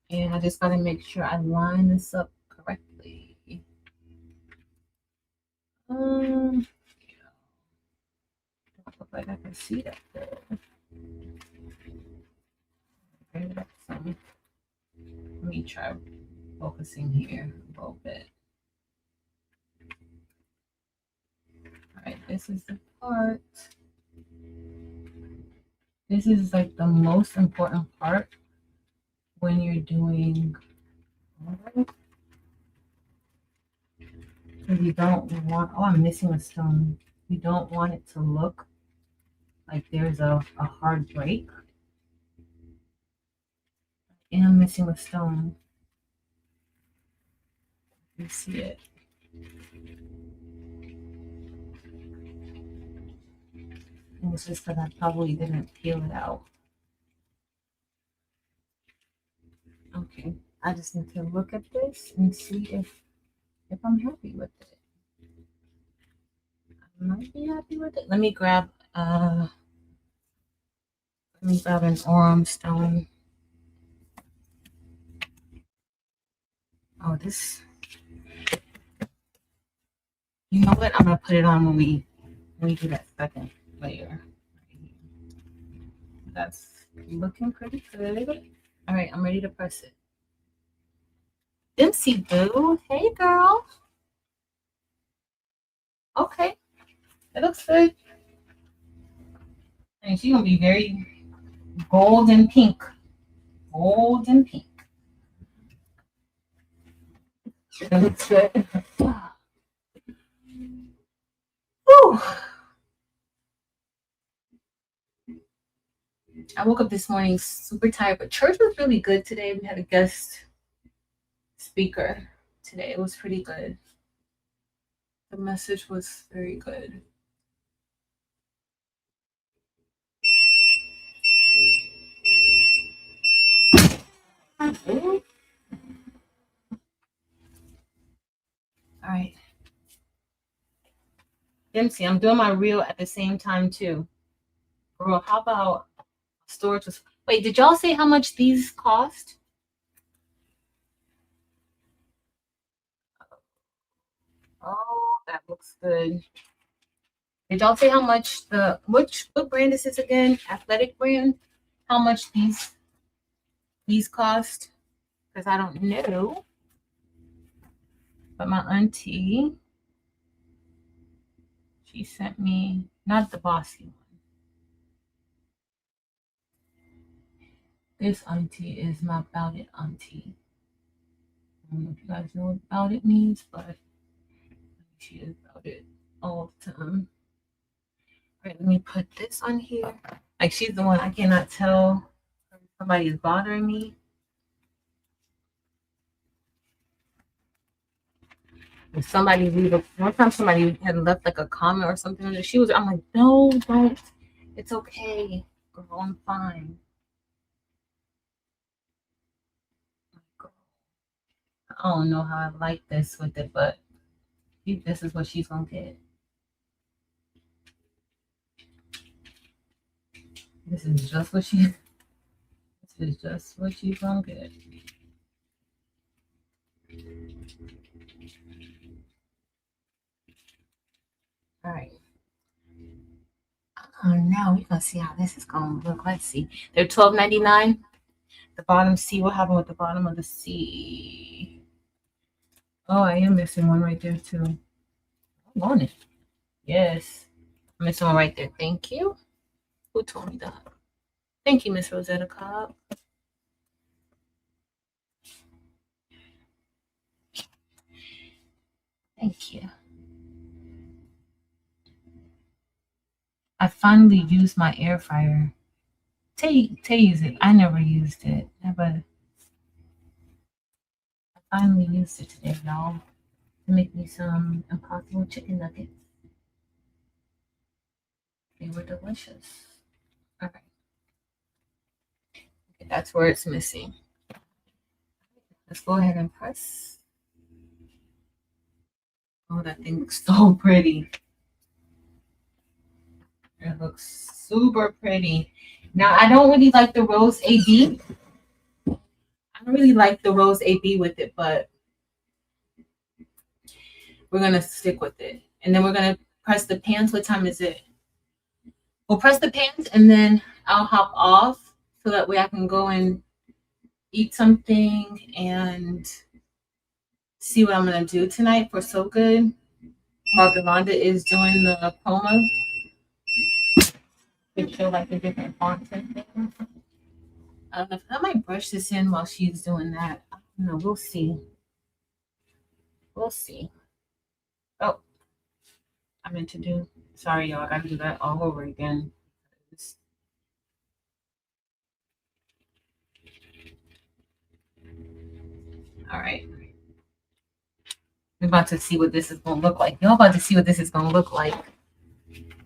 And I just gotta make sure I line this up correctly. Don't look like I can see that good. Let me try focusing here a little bit. All right, this is the part. This is like the most important part when you're doing. You don't want. Oh, I'm missing a stone. You don't want it to look like there's a hard break. And I'm missing a stone. You see it. And it's just because I probably didn't peel it out. Okay, I just need to look at this and see if I'm happy with it. I might be happy with it. Let me grab an Orm stone. Oh, this. You know what? I'm gonna put it on when we do that second layer. That's looking pretty good. All right, I'm ready to press it. Dempsey Boo, hey girl. Okay, that looks good. And she's gonna be very gold and pink. Gold and pink. That looks good. Whew. I woke up this morning super tired, but church was really good today. We had a guest speaker today. It was pretty good. The message was very good. All right. Dempsey, I'm doing my reel at the same time too. Girl, how about storage? Wait, did y'all say how much these cost? Oh, that looks good. Did y'all say how much what brand is this again? Athletic brand? How much these cost? Because I don't know. But my auntie, she sent me not the bossy one. This auntie is my about it auntie. I don't know if you guys know what about it means, but she is about it all the time. All right, let me put this on here. Like she's the one I cannot tell if somebody is bothering me. If somebody one time somebody had left like a comment or something, and I'm like, no, don't. It's okay, girl, I'm fine. I don't know how I like this with it, but this is what she's gonna get. This is just what she. This is just what she's gonna get. All right. Now we're gonna see how this is gonna look. Let's see. They're $12.99. The bottom C. What happened with the bottom of the C? Oh, I am missing one right there too. I want it. Yes. I'm missing one right there. Thank you. Who told me that? Thank you, Miss Rosetta Cobb. Thank you. I finally used my air fryer. Tay used it. I never used it. Never. I finally used it today, y'all, to make me some Impossible chicken nuggets. They were delicious. All right. Okay, that's where it's missing. Let's go ahead and press. Oh, that thing looks so pretty. It looks super pretty. Now, I don't really like the Rose AB. I don't really like the Rose AB with it, but we're going to stick with it. And then we're going to press the pans. What time is it? We'll press the pans and then I'll hop off so that way I can go and eat something and see what I'm going to do tonight for So Good while Delonda is doing the promo. To show like the different fonts and things. I don't know if I might brush this in while she's doing that. I don't know. We'll see. We'll see. Oh, I meant to do. Sorry, y'all. I got to do that all over again. All right. We're about to see what this is going to look like. Y'all about to see what this is going to look like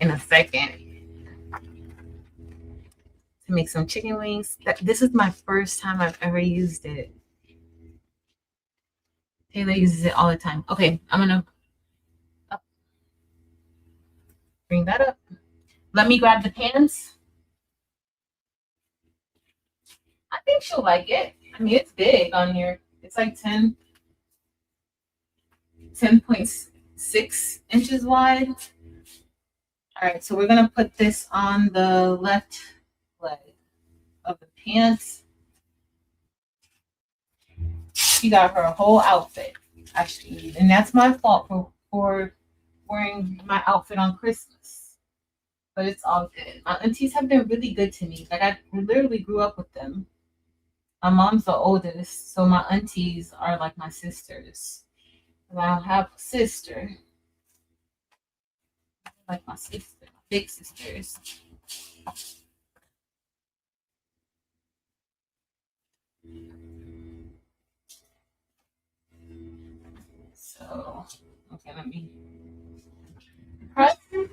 in a second. To make some chicken wings. This is my first time I've ever used it. Taylor uses it all the time. Okay, I'm going to bring that up. Let me grab the pans. I think she'll like it. I mean, it's big on here. It's like 10.6 inches wide. All right, so we're gonna put this on the left leg of the pants. She got her whole outfit, actually, and that's my fault for wearing my outfit on Christmas. But it's all good. My aunties have been really good to me. Like I literally grew up with them. My mom's the oldest, so my aunties are like my sisters. And I have a sister, like my sister, my big sisters. So, okay, let me press. We're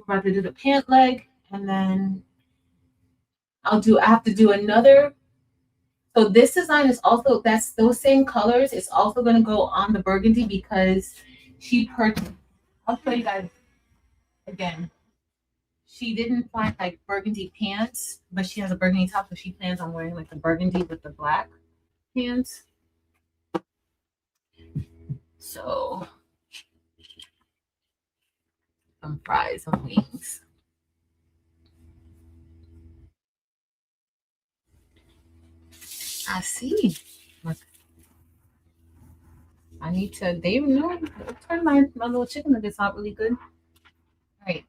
about to do the pant leg, and then I have to do another. So this design is also, that's those same colors. It's also going to go on the burgundy because she purchased, I'll show you guys again. She didn't find like burgundy pants, but she has a burgundy top, so she plans on wearing like the burgundy with the black pants. So some fries and wings. I see. I need to, they know, turn my little chicken nuggets out really good. All right.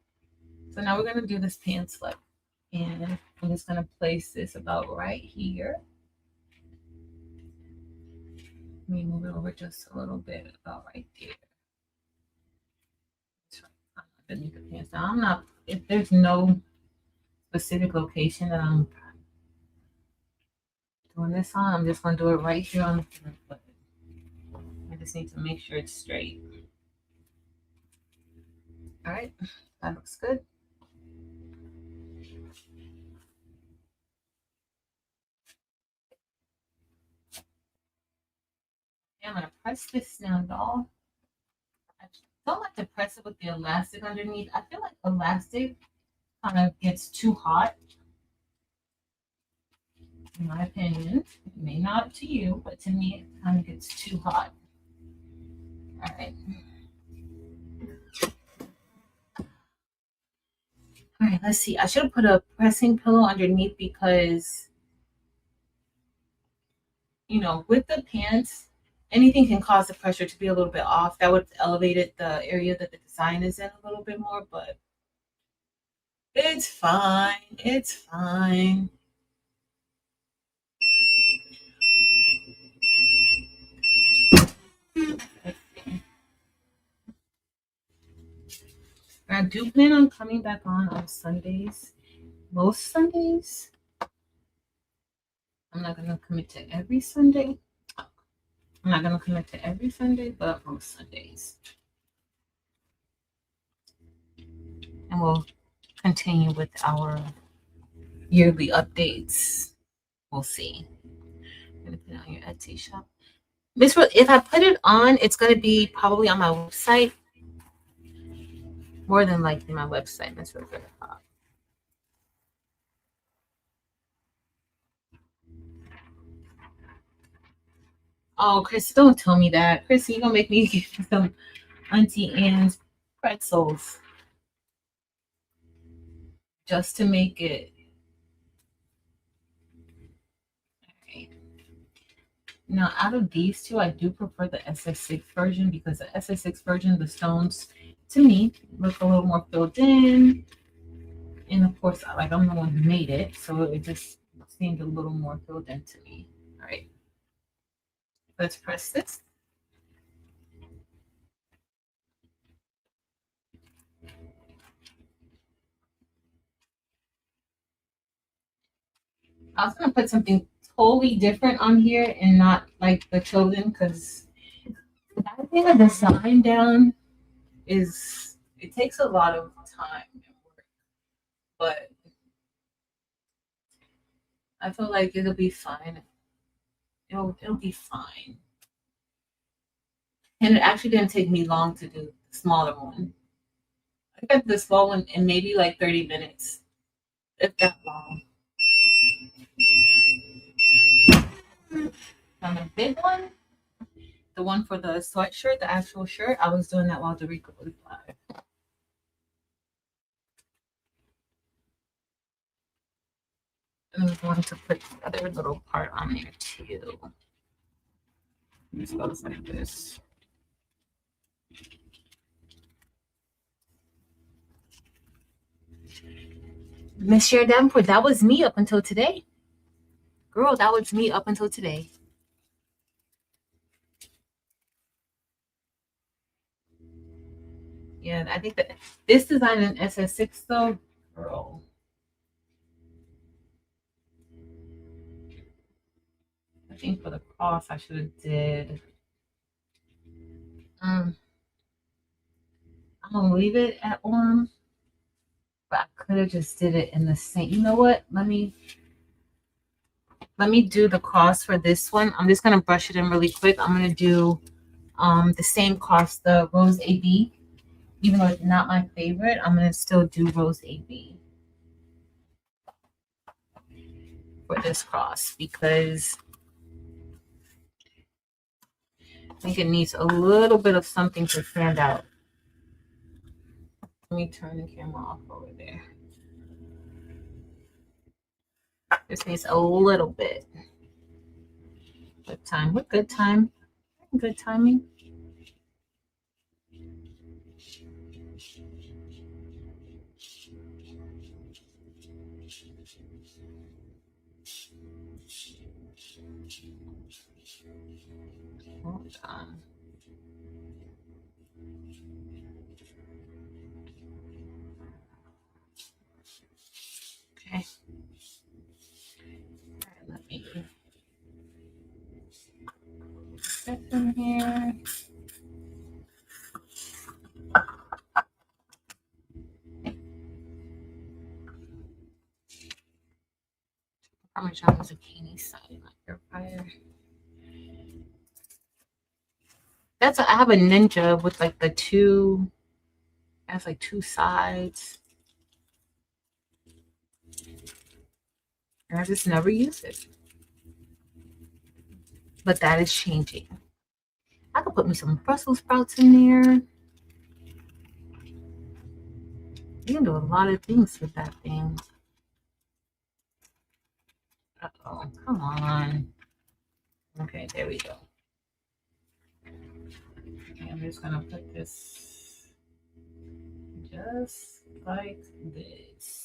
So now we're going to do this pan flip. And I'm just going to place this about right here. Let me move it over just a little bit, about right there. Underneath the pants. Now I'm not, if there's no specific location that I'm doing this on, I'm just going to do it right here on the front foot. I just need to make sure it's straight. All right, that looks good. I'm going to press this down, y'all. I don't like to press it with the elastic underneath. I feel like elastic kind of gets too hot, in my opinion. It may not to you, but to me, it kind of gets too hot. All right. All right, let's see. I should have put a pressing pillow underneath because, you know, with the pants, anything can cause the pressure to be a little bit off. That would have elevated the area that the design is in a little bit more, but it's fine. It's fine. I do plan on coming back on Sundays. Most Sundays. I'm not going to commit to every Sunday. I'm not going to commit to every Sunday, but most Sundays. And we'll continue with our yearly updates. We'll see. I'm going to put it on your Etsy shop. If I put it on, it's going to be probably on my website. More than likely my website, Miss Rosa. Oh, Chris, don't tell me that. Chris, you're going to make me get some Auntie Anne's pretzels. Just to make it. All right. Now, out of these two, I do prefer the SS6 version because the SS6 version, the stones, to me, look a little more filled in. And of course, like I'm the one who made it, so it just seemed a little more filled in to me. All right. Let's press this. I was gonna put something totally different on here and not like the chosen because I think a design down is it takes a lot of time and work, but I feel like it'll be fine. It'll be fine. And it actually didn't take me long to do the smaller one. I got the small one in maybe like 30 minutes, if that long. On the big one, the one for the sweatshirt, the actual shirt, I was doing that while Dorica was live. And I'm going to put the other little part on there too. This goes like this. Miss Sharon Davenport, that was me up until today. Girl, that was me up until today. Yeah, I think that this design in SS6 though, girl. I think for the cross I should have did. I'm gonna leave it at arm, but I could have just did it in the same. You know what? Let me do the cross for this one. I'm just gonna brush it in really quick. I'm gonna do the same cross, the Rose AB. Even though it's not my favorite, I'm gonna still do Rose AB for this cross because I think it needs a little bit of something to stand out Let me turn the camera off over there. Just needs a little bit. Good time. What good time? Good timing. Hold on. Okay. All right, let me get in here. Parmesan zucchini side on your fire. I have a Ninja with like the two. It has like two sides. And I just never use it. But that is changing. I could put me some Brussels sprouts in there. You can do a lot of things with that thing. Uh-oh, come on. Okay, there we go. Okay, I'm just gonna put this just like this.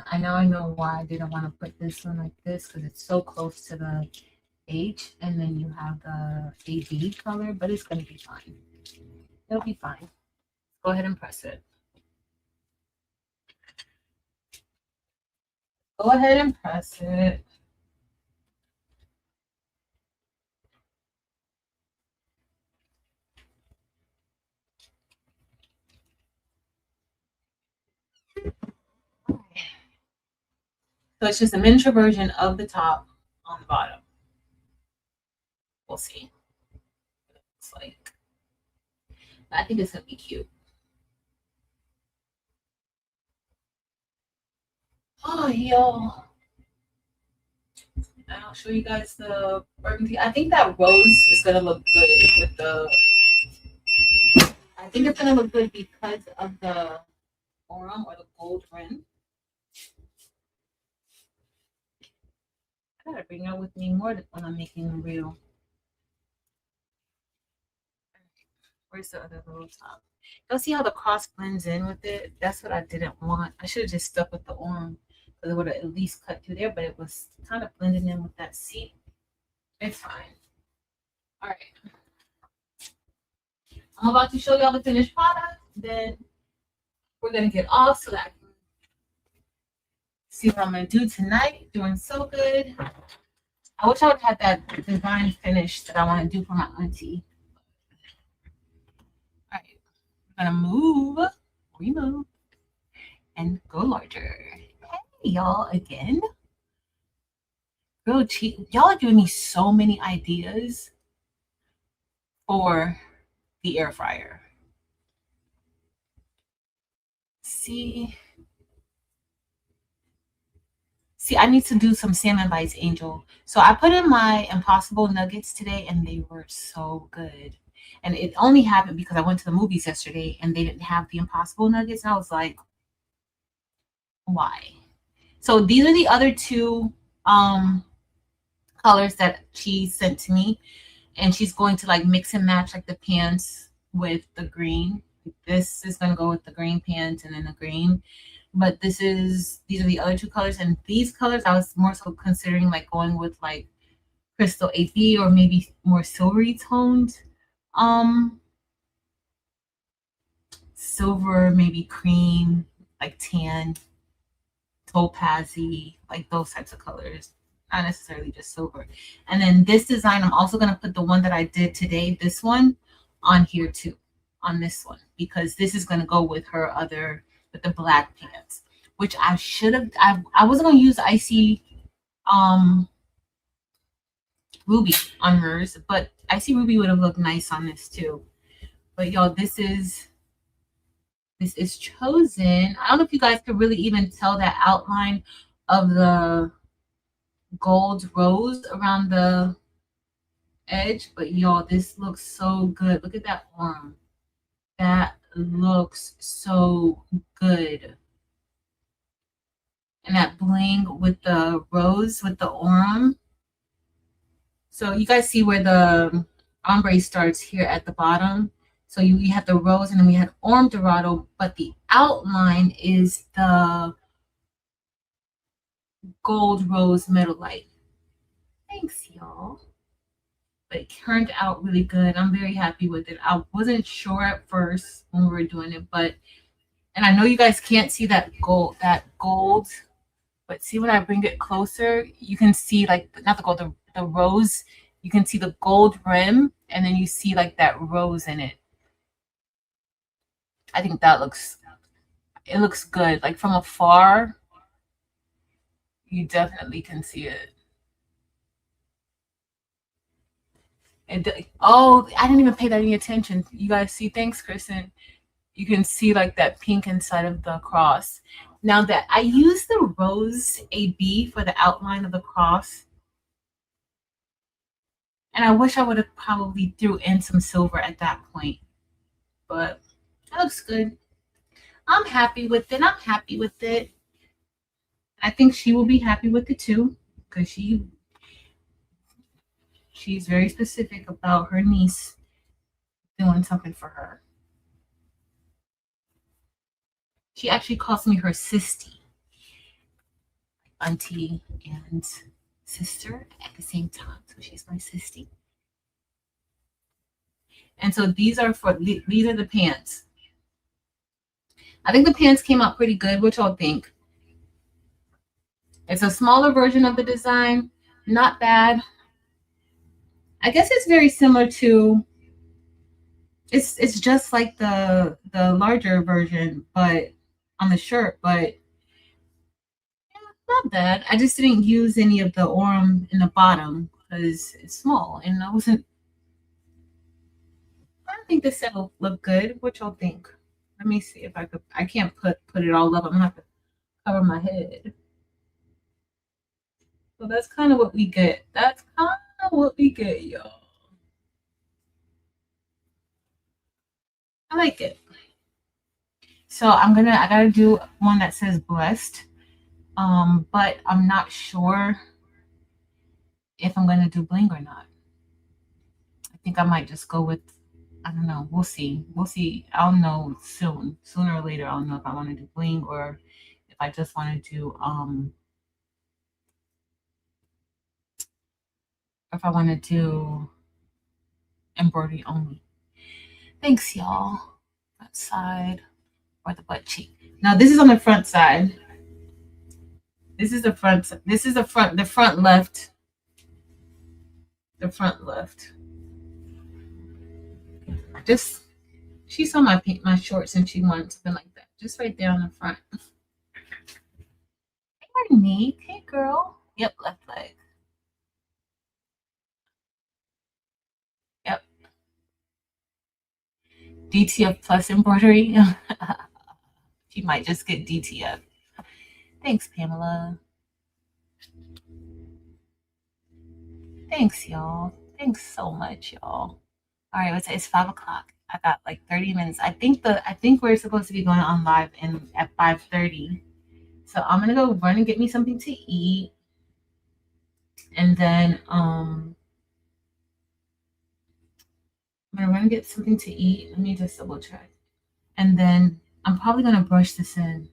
I know why I didn't want to put this one like this, because it's so close to the H, and then you have the AB color, but it's going to be fine. It'll be fine. Go ahead and press it. Go ahead and press it. So it's just a miniature version of the top on the bottom. We'll see what it looks like. I think it's going to be cute. Oh, y'all. I'll show you guys the burgundy. I think that rose is going to look good with the... I think it's going to look good because of the aurum or the gold rim. I gotta bring it with me more when I'm making the reel. Where's the other little top? You'll see how the cross blends in with it. That's what I didn't want. I should have just stuck with the aurum, because it would have at least cut through there, but it was kind of blending in with that seat. It's fine. All right. I'm about to show y'all the finished product. Then we're gonna get off so that I can see what I'm gonna do tonight. Doing so good. I wish I would have had that design finish that I want to do for my auntie. All right, we're gonna remove, and go larger. Hey, y'all, again. Real cheap. Y'all are giving me so many ideas for the air fryer. See, I need to do some salmon bites, Angel. So I put in my Impossible nuggets today, and they were so good. And it only happened because I went to the movies yesterday, and they didn't have the Impossible nuggets. And I was like, why? So these are the other two colors that she sent to me. And she's going to like mix and match like the pants with the green. This is going to go with the green pants and then the green. But these are the other two colors, and these colors I was more so considering like going with like crystal AB or maybe more silvery toned, silver, maybe cream, like tan, topazy, like those types of colors, not necessarily just silver. And then this design, I'm also going to put the one that I did today, this one, on here too, on this one, because this is going to go with her other, with the black pants, which I should have, I wasn't going to use Icy Ruby on hers, but Icy Ruby would have looked nice on this too. But y'all, this is chosen. I don't know if you guys could really even tell that outline of the gold rose around the edge. But y'all, this looks so good. Look at that arm. That looks so good. And that bling with the rose with the arm. So you guys see where the ombre starts here at the bottom. So you have the rose and then we had Orm Dorado, but the outline is the gold rose metalite. Thanks, y'all. But it turned out really good. I'm very happy with it. I wasn't sure at first when we were doing it, and I know you guys can't see that gold, but see when I bring it closer, you can see like not the gold, the rose. You can see the gold rim, and then you see like that rose in it. I think it looks good. Like from afar, you definitely can see it. Oh, I didn't even pay that any attention. You guys see? Thanks, Kristen. You can see like that pink inside of the cross. Now that I use the rose AB for the outline of the cross, and I wish I would have probably threw in some silver at that point, but that looks good. I'm happy with it. I'm happy with it. I think she will be happy with it too, because she's very specific about her niece doing something for her. She actually calls me her sisty, auntie and sister at the same time. So she's my sisty. And so these are the pants. I think the pants came out pretty good. What y'all think? It's a smaller version of the design. Not bad. I guess it's very similar to it's just like the larger version, but on the shirt, but yeah, not bad. I just didn't use any of the orm in the bottom because it's small and I wasn't. I don't think this set will look good. What y'all think? Let me see if I could. I can't put it all up. I'm gonna have to cover my head. So that's kind of what we get. That's kind of what we get, y'all. I like it. So I gotta do one that says blessed. But I'm not sure if I'm gonna do bling or not. I think I might just go with I don't know. We'll see. We'll see. I'll know soon. Sooner or later I'll know if I want to do bling or if I just want to do if I want to do embroidery only. Thanks, y'all. Front side or the butt cheek. Now this is on the front side. This is the front. This is the front. The front left. The front left. Just she saw my shorts and she wanted something like that. Just right there on the front. Hey, Monique. Hey, girl. Yep, left leg. Yep. DTF plus embroidery. She might just get DTF. Thanks, Pamela. Thanks, y'all. Thanks so much, y'all. All right, it's 5 o'clock. I got like 30 minutes. I think we're supposed to be going on live at 5:30. So I'm gonna go run and get me something to eat. And then I'm gonna run and get something to eat. Let me just double check. And then I'm probably gonna brush this in.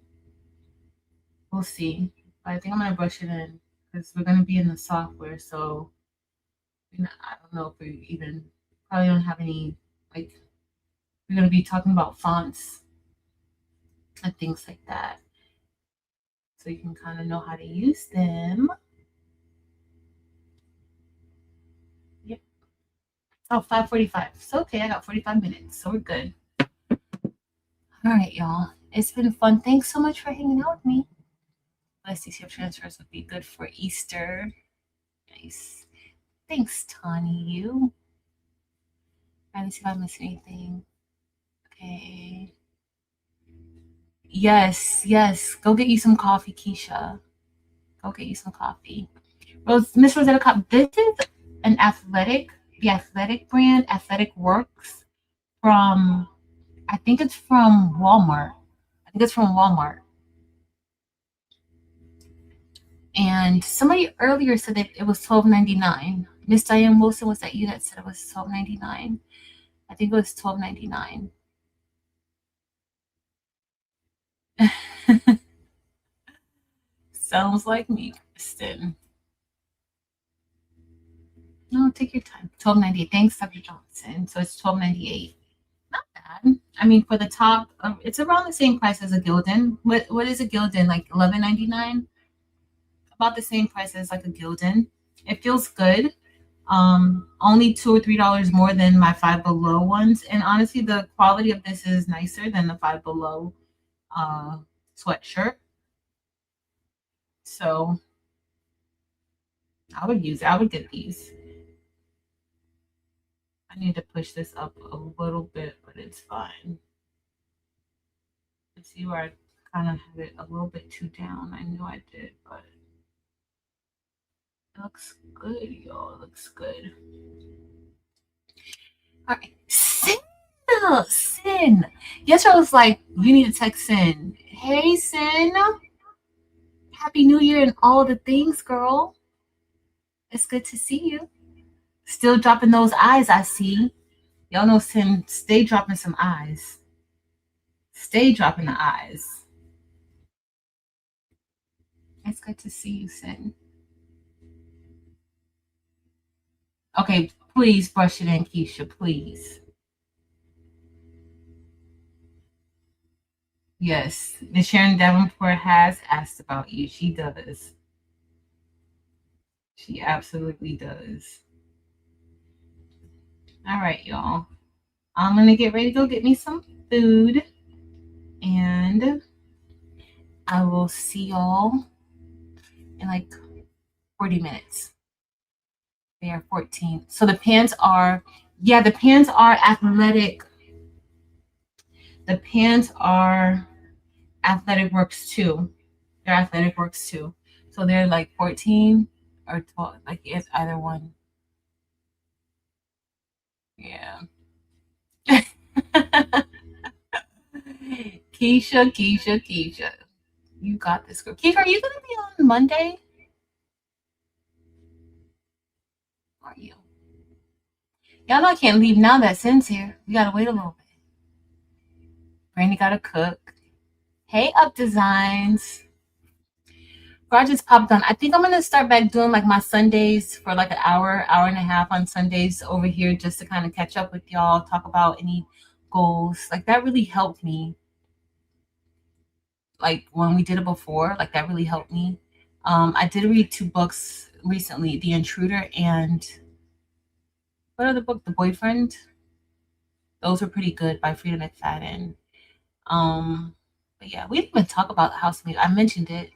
We'll see. But I think I'm gonna brush it in because we're gonna be in the software. So I don't know if we even probably don't have any like we're gonna be talking about fonts and things like that. So you can kind of know how to use them. Yep. Oh, 5:45. So okay, I got 45 minutes. So we're good. All right, y'all. It's been fun. Thanks so much for hanging out with me. Let's see if transfers would be good for Easter. Nice. Thanks, Tani. You. Let me see if I missed anything. Okay. Yes, yes. Go get you some coffee, Keisha. Go get you some coffee. Miss Rosetta Cup. This is an the athletic brand, Athletic Works from, I think it's from Walmart. I think it's from Walmart. And somebody earlier said that it was $12.99. Miss Diane Wilson, was that you that said it was $12.99? I think it was $12.99. Sounds like me, Kristen. No, take your time. $12.98. Thanks, Dr. Johnson. So it's $12.98. Not bad. I mean, for the top, it's around the same price as a Gildan. What is a Gildan? Like $11.99? About the same price as like a Gildan. It feels good. Only $2 or $3 more than my Five Below ones. And honestly, the quality of this is nicer than the Five Below sweatshirt. So I would use it. I would get these. I need to push this up a little bit, but it's fine. Let's see where I kind of had it a little bit too down. I know I did, but it looks good, y'all. It looks good. All right. Sin. Yesterday I was like, you need to text Sin. Hey, Sin. Happy New Year and all the things, girl. It's good to see you. Still dropping those eyes, I see. Y'all know Sin, stay dropping some eyes. Stay dropping the eyes. It's good to see you, Sin. Okay, please brush it in, Keisha, please. Yes, Miss Sharon Davenport has asked about you. She does. She absolutely does. All right, y'all. I'm going to get ready to go get me some food. And I will see y'all in like 40 minutes. They are 14. So the pants are, yeah, the pants are athletic. The pants are Athletic Works too. They're Athletic Works too. So they're like 14 or 12. Like it's either one. Yeah. Keisha. You got this girl. Keisha, are you going to be on Monday? Are you? Y'all know I can't leave now that Sin's here. We got to wait a little bit. Brandy got to cook. Hey, Up Designs. I just popped on. I think I'm gonna start back doing like my Sundays for like an hour and a half on Sundays over here just to kind of catch up with y'all, talk about any goals. Like that really helped me. Like when we did it before, like that really helped me. I did read 2 books recently, The Intruder and what other book? The Boyfriend. Those were pretty good by Frida McFadden. But yeah, we didn't even talk about house music. I mentioned it.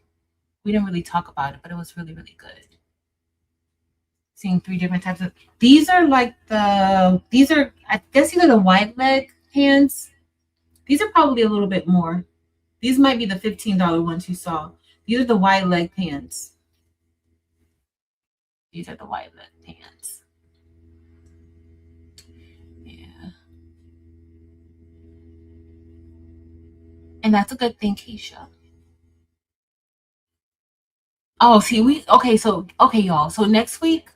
We didn't really talk about it, but it was really, really good. Seeing 3 different types of, these are like these are, I guess these are the wide leg pants. These are probably a little bit more. These might be the $15 ones you saw. These are the wide leg pants. These are the wide leg pants. Yeah. And that's a good thing, Keisha. Oh, see, okay, y'all. So next week,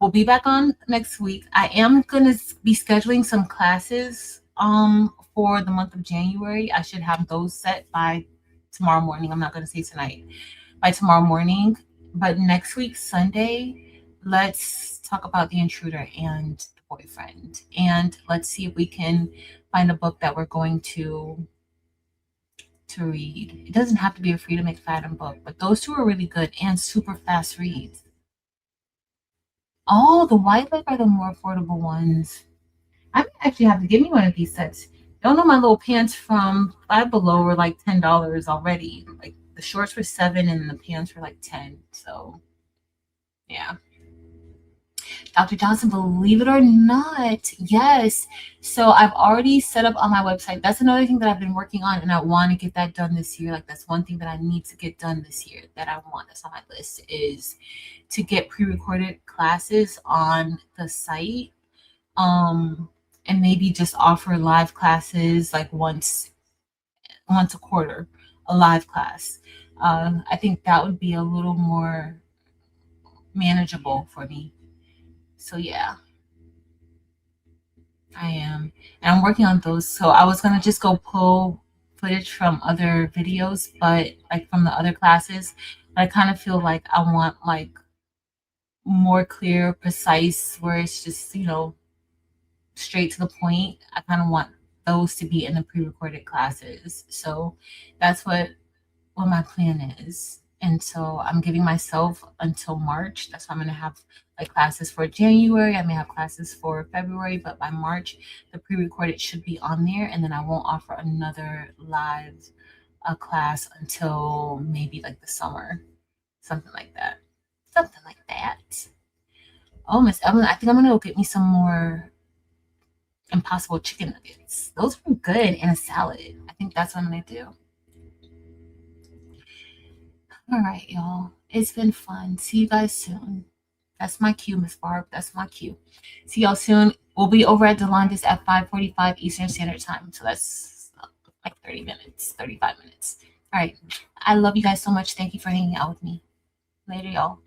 we'll be back on next week. I am gonna be scheduling some classes for the month of January. I should have those set by tomorrow morning. I'm not gonna say tonight. By tomorrow morning. But next week, Sunday, let's talk about The Intruder and The Boyfriend. And let's see if we can find a book that we're going to read. It doesn't have to be a Frida McFadden book, but those 2 are really good and super fast reads. Oh, the white leg are the more affordable ones. I might actually have to give me one of these sets. Don't know, my little pants from Five Below were like $10 already. Like the shorts were $7 and the pants were like $10. So yeah. Dr. Johnson, believe it or not, yes. So I've already set up on my website. That's another thing that I've been working on, and I want to get that done this year. Like that's one thing that I need to get done this year that I want. That's on my list is to get pre-recorded classes on the site. Um, and maybe just offer live classes like once a quarter, a live class. I think that would be a little more manageable for me. So yeah, I am, and I'm working on those. So I was gonna just go pull footage from other videos, but like from the other classes. But I kind of feel like I want like more clear, precise, where it's just straight to the point. I kind of want those to be in the pre-recorded classes. So that's what my plan is. And so I'm giving myself until March. That's why I'm going to have like classes for January. I may have classes for February, but by March, the pre recorded should be on there. And then I won't offer another live class until maybe like the summer, something like that. Something like that. Oh, Miss Evelyn, I think I'm going to go get me some more Impossible chicken nuggets. Those were good in a salad. I think that's what I'm going to do. All right, y'all. It's been fun. See you guys soon. That's my cue, Miss Barb. That's my cue. See y'all soon. We'll be over at Delonda's at 5:45 Eastern Standard Time. So that's like 30 minutes, 35 minutes. All right. I love you guys so much. Thank you for hanging out with me. Later, y'all.